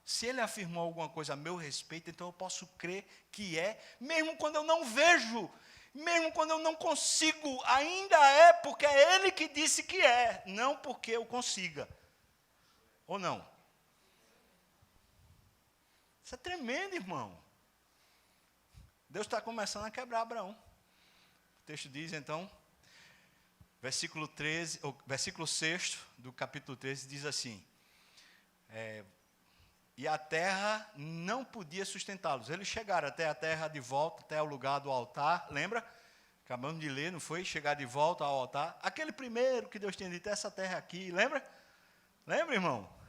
Speaker 1: Se ele afirmou alguma coisa a meu respeito, então eu posso crer que é, mesmo quando eu não vejo, mesmo quando eu não consigo, ainda é porque é ele que disse que é, não porque eu consiga. Ou não? Isso é tremendo, irmão. Deus está começando a quebrar Abraão. O texto diz, então, versículo 6 do capítulo 13, diz assim, e a terra não podia sustentá-los. Eles chegaram até a terra de volta, até o lugar do altar, lembra? Acabamos de ler, não foi? Chegar de volta ao altar. Aquele primeiro que Deus tinha dito, essa terra aqui, lembra? Lembra, irmão?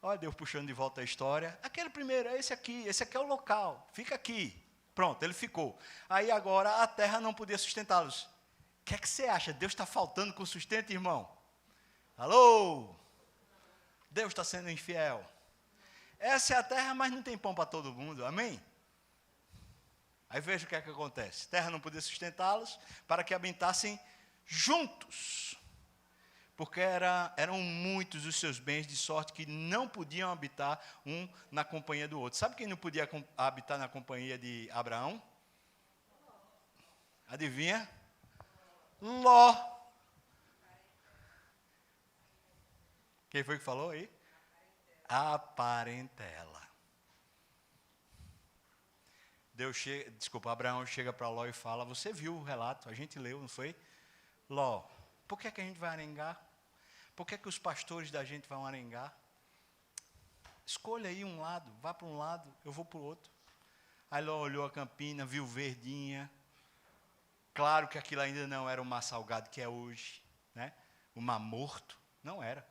Speaker 1: Olha Deus puxando de volta a história. Aquele primeiro, esse aqui é o local, fica aqui. Pronto, ele ficou. Aí agora a terra não podia sustentá-los. O que é que você acha? Deus está faltando com sustento, irmão? Alô? Deus está sendo infiel. Essa é a terra, mas não tem pão para todo mundo. Amém? Aí veja o que é que acontece. A terra não podia sustentá-los para que habitassem juntos. Porque eram muitos os seus bens, de sorte que não podiam habitar um na companhia do outro. Sabe quem não podia habitar na companhia de Abraão? Adivinha? Ló. Quem foi que falou aí? A parentela. Abraão chega para Ló e fala, você viu o relato, a gente leu, não foi? Ló, por que a gente vai arengar? Por que os pastores da gente vão arengar? Escolha aí um lado, vá para um lado, eu vou para o outro. Aí Ló olhou a campina, viu verdinha. Claro que aquilo ainda não era o mar salgado que é hoje, né? O mar morto, não era.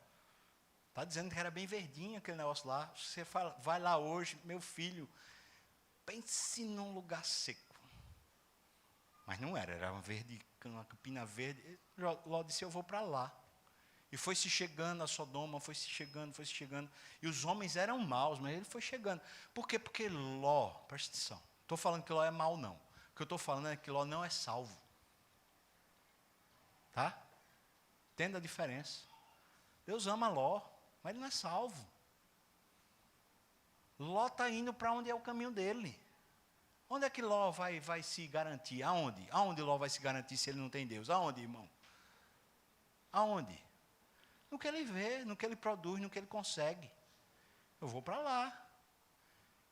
Speaker 1: Está dizendo que era bem verdinho aquele negócio lá. Você fala, vai lá hoje, meu filho, pense num lugar seco. Mas não era uma campina verde. Ló disse, eu vou para lá. E foi se chegando a Sodoma, foi se chegando. E os homens eram maus, mas ele foi chegando. Por quê? Porque Ló, presta atenção, estou falando que Ló é mau não. O que eu estou falando é que Ló não é salvo. Tá? Entenda a diferença. Deus ama Ló, mas ele não é salvo. Ló está indo para onde é o caminho dele. Onde é que Ló vai se garantir? Aonde? Aonde Ló vai se garantir se ele não tem Deus? Aonde, irmão? Aonde? No que ele vê, no que ele produz, no que ele consegue. Eu vou para lá.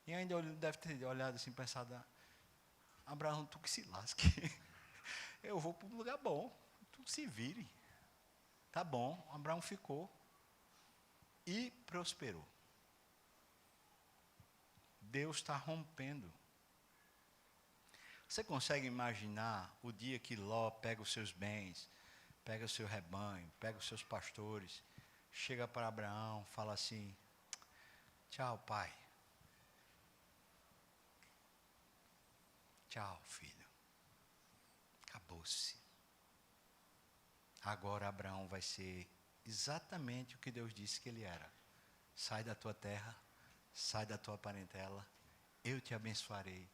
Speaker 1: E ainda ele deve ter olhado assim, pensado, Abraão, tu que se lasque. Eu vou para um lugar bom. Tu se vire. Tá bom, Abraão ficou. E prosperou. Deus está rompendo. Você consegue imaginar o dia que Ló pega os seus bens, pega o seu rebanho, pega os seus pastores, chega para Abraão, fala assim, tchau, pai. Tchau, filho. Acabou-se. Agora Abraão vai ser exatamente o que Deus disse que ele era. Sai da tua terra, sai da tua parentela, eu te abençoarei,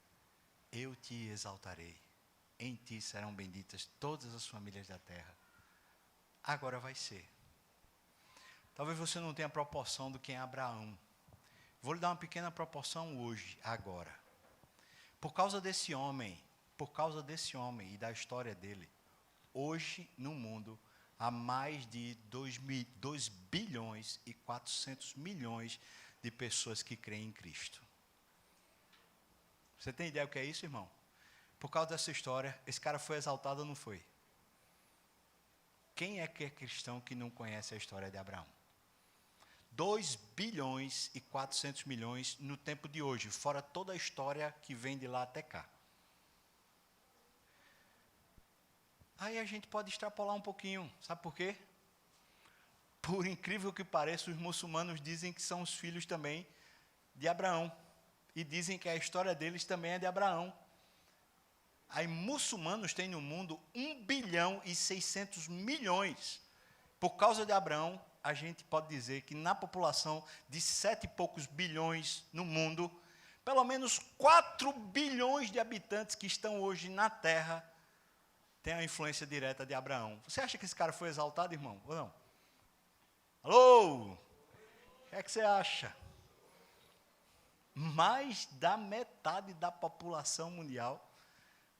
Speaker 1: eu te exaltarei. Em ti serão benditas todas as famílias da terra. Agora vai ser. Talvez você não tenha proporção do que é Abraão. Vou lhe dar uma pequena proporção hoje, agora. Por causa desse homem e da história dele, hoje no mundo há mais de 2 bilhões e 400 milhões de pessoas que creem em Cristo. Você tem ideia do que é isso, irmão? Por causa dessa história, esse cara foi exaltado ou não foi? Quem é que é cristão que não conhece a história de Abraão? 2 bilhões e 400 milhões no tempo de hoje, fora toda a história que vem de lá até cá. Aí a gente pode extrapolar um pouquinho, sabe por quê? Por incrível que pareça, os muçulmanos dizem que são os filhos também de Abraão. E dizem que a história deles também é de Abraão. Aí muçulmanos têm no mundo 1 bilhão e 600 milhões. Por causa de Abraão, a gente pode dizer que na população de 7 e poucos bilhões no mundo, pelo menos 4 bilhões de habitantes que estão hoje na Terra têm a influência direta de Abraão. Você acha que esse cara foi exaltado, irmão? Ou não? Alô? O que é que você acha? Mais da metade da população mundial.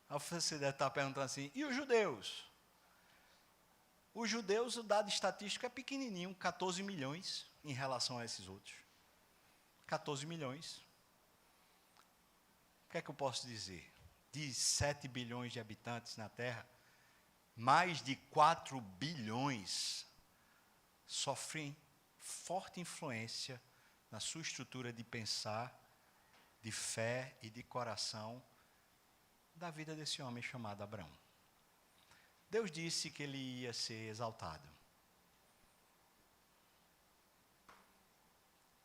Speaker 1: Aí você deve estar perguntando assim, e os judeus? Os judeus, o dado estatístico é pequenininho, 14 milhões em relação a esses outros. 14 milhões. O que é que eu posso dizer? De 7 bilhões de habitantes na Terra, mais de 4 bilhões sofrem forte influência na sua estrutura de pensar, de fé e de coração da vida desse homem chamado Abraão. Deus disse que ele ia ser exaltado.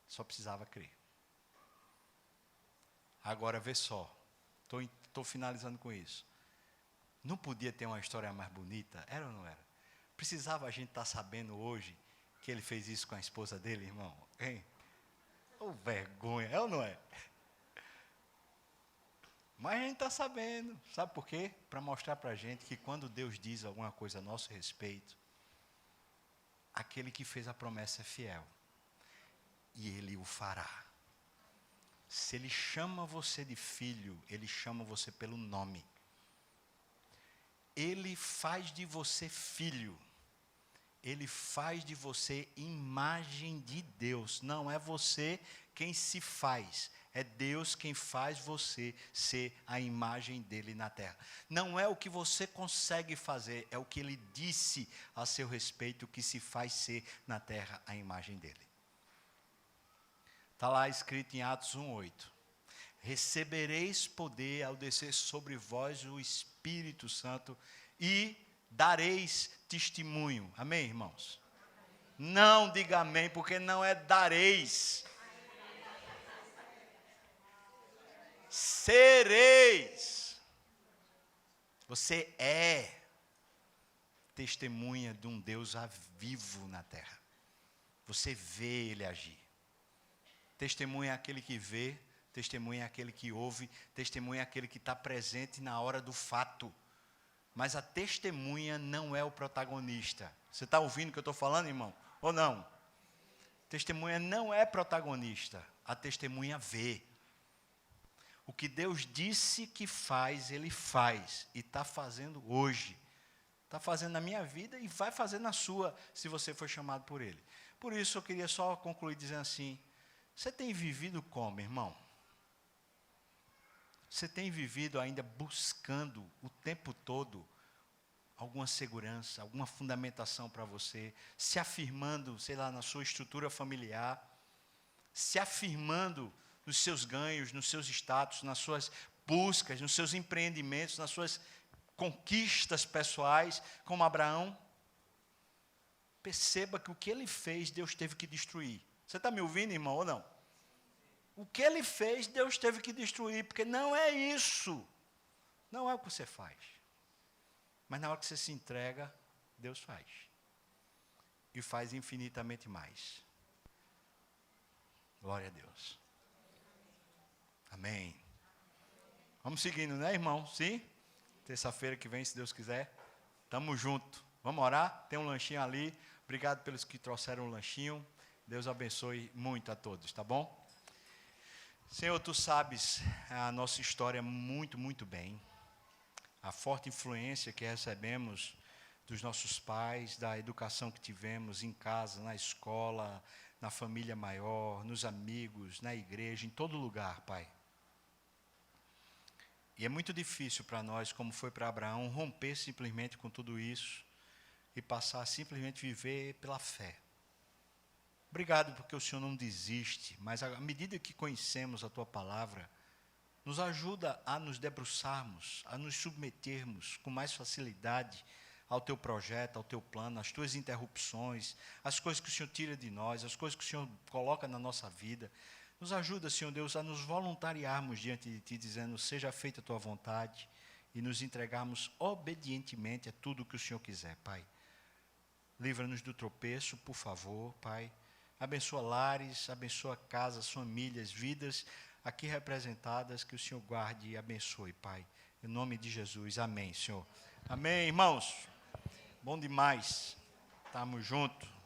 Speaker 1: Só precisava crer. Agora vê só, estou finalizando com isso. Não podia ter uma história mais bonita? Era ou não era? Precisava a gente estar sabendo hoje que ele fez isso com a esposa dele, irmão? Hein? Ô, vergonha, é ou não é? Mas a gente está sabendo. Sabe por quê? Para mostrar para a gente que quando Deus diz alguma coisa a nosso respeito, aquele que fez a promessa é fiel. E Ele o fará. Se Ele chama você de filho, Ele chama você pelo nome. Ele faz de você filho. Ele faz de você imagem de Deus. Não é você quem se faz. É Deus quem faz você ser a imagem dele na terra. Não é o que você consegue fazer, é o que ele disse a seu respeito que se faz ser na terra a imagem dele. Está lá escrito em Atos 1:8. Recebereis poder ao descer sobre vós o Espírito Santo e dareis testemunho. Amém, irmãos? Amém. Não diga amém, porque não é dareis. Sereis. Você é testemunha de um Deus vivo na terra. Você vê Ele agir. Testemunha é aquele que vê, testemunha é aquele que ouve, testemunha é aquele que está presente na hora do fato. Mas a testemunha não é o protagonista. Você está ouvindo o que eu estou falando, irmão? Ou não? Testemunha não é protagonista. A testemunha vê. O que Deus disse que faz, Ele faz. E está fazendo hoje. Está fazendo na minha vida e vai fazer na sua, se você for chamado por Ele. Por isso, eu queria só concluir dizendo assim, você tem vivido como, irmão? Você tem vivido ainda buscando o tempo todo alguma segurança, alguma fundamentação para você, se afirmando, sei lá, na sua estrutura familiar, se afirmando nos seus ganhos, nos seus status, nas suas buscas, nos seus empreendimentos, nas suas conquistas pessoais, como Abraão? Perceba que o que ele fez, Deus teve que destruir. Você está me ouvindo, irmão, ou não? O que ele fez, Deus teve que destruir, porque não é isso. Não é o que você faz. Mas na hora que você se entrega, Deus faz. E faz infinitamente mais. Glória a Deus. Amém. Vamos seguindo, né, irmão? Sim? Terça-feira que vem, se Deus quiser. Tamo junto. Vamos orar? Tem um lanchinho ali. Obrigado pelos que trouxeram o lanchinho. Deus abençoe muito a todos, tá bom? Senhor, Tu sabes a nossa história muito, muito bem. A forte influência que recebemos dos nossos pais, da educação que tivemos em casa, na escola, na família maior, nos amigos, na igreja, em todo lugar, Pai. E é muito difícil para nós, como foi para Abraão, romper simplesmente com tudo isso e passar a simplesmente viver pela fé. Obrigado porque o Senhor não desiste, mas à medida que conhecemos a Tua palavra, nos ajuda a nos debruçarmos, a nos submetermos com mais facilidade ao Teu projeto, ao Teu plano, às Tuas interrupções, às coisas que o Senhor tira de nós, às coisas que o Senhor coloca na nossa vida. Nos ajuda, Senhor Deus, a nos voluntariarmos diante de Ti, dizendo, seja feita a Tua vontade, e nos entregarmos obedientemente a tudo o que o Senhor quiser, Pai. Livra-nos do tropeço, por favor, Pai. Abençoa lares, abençoa casas, famílias, vidas aqui representadas, que o Senhor guarde e abençoe, Pai. Em nome de Jesus, amém, Senhor. Amém, irmãos. Bom demais. Estamos juntos.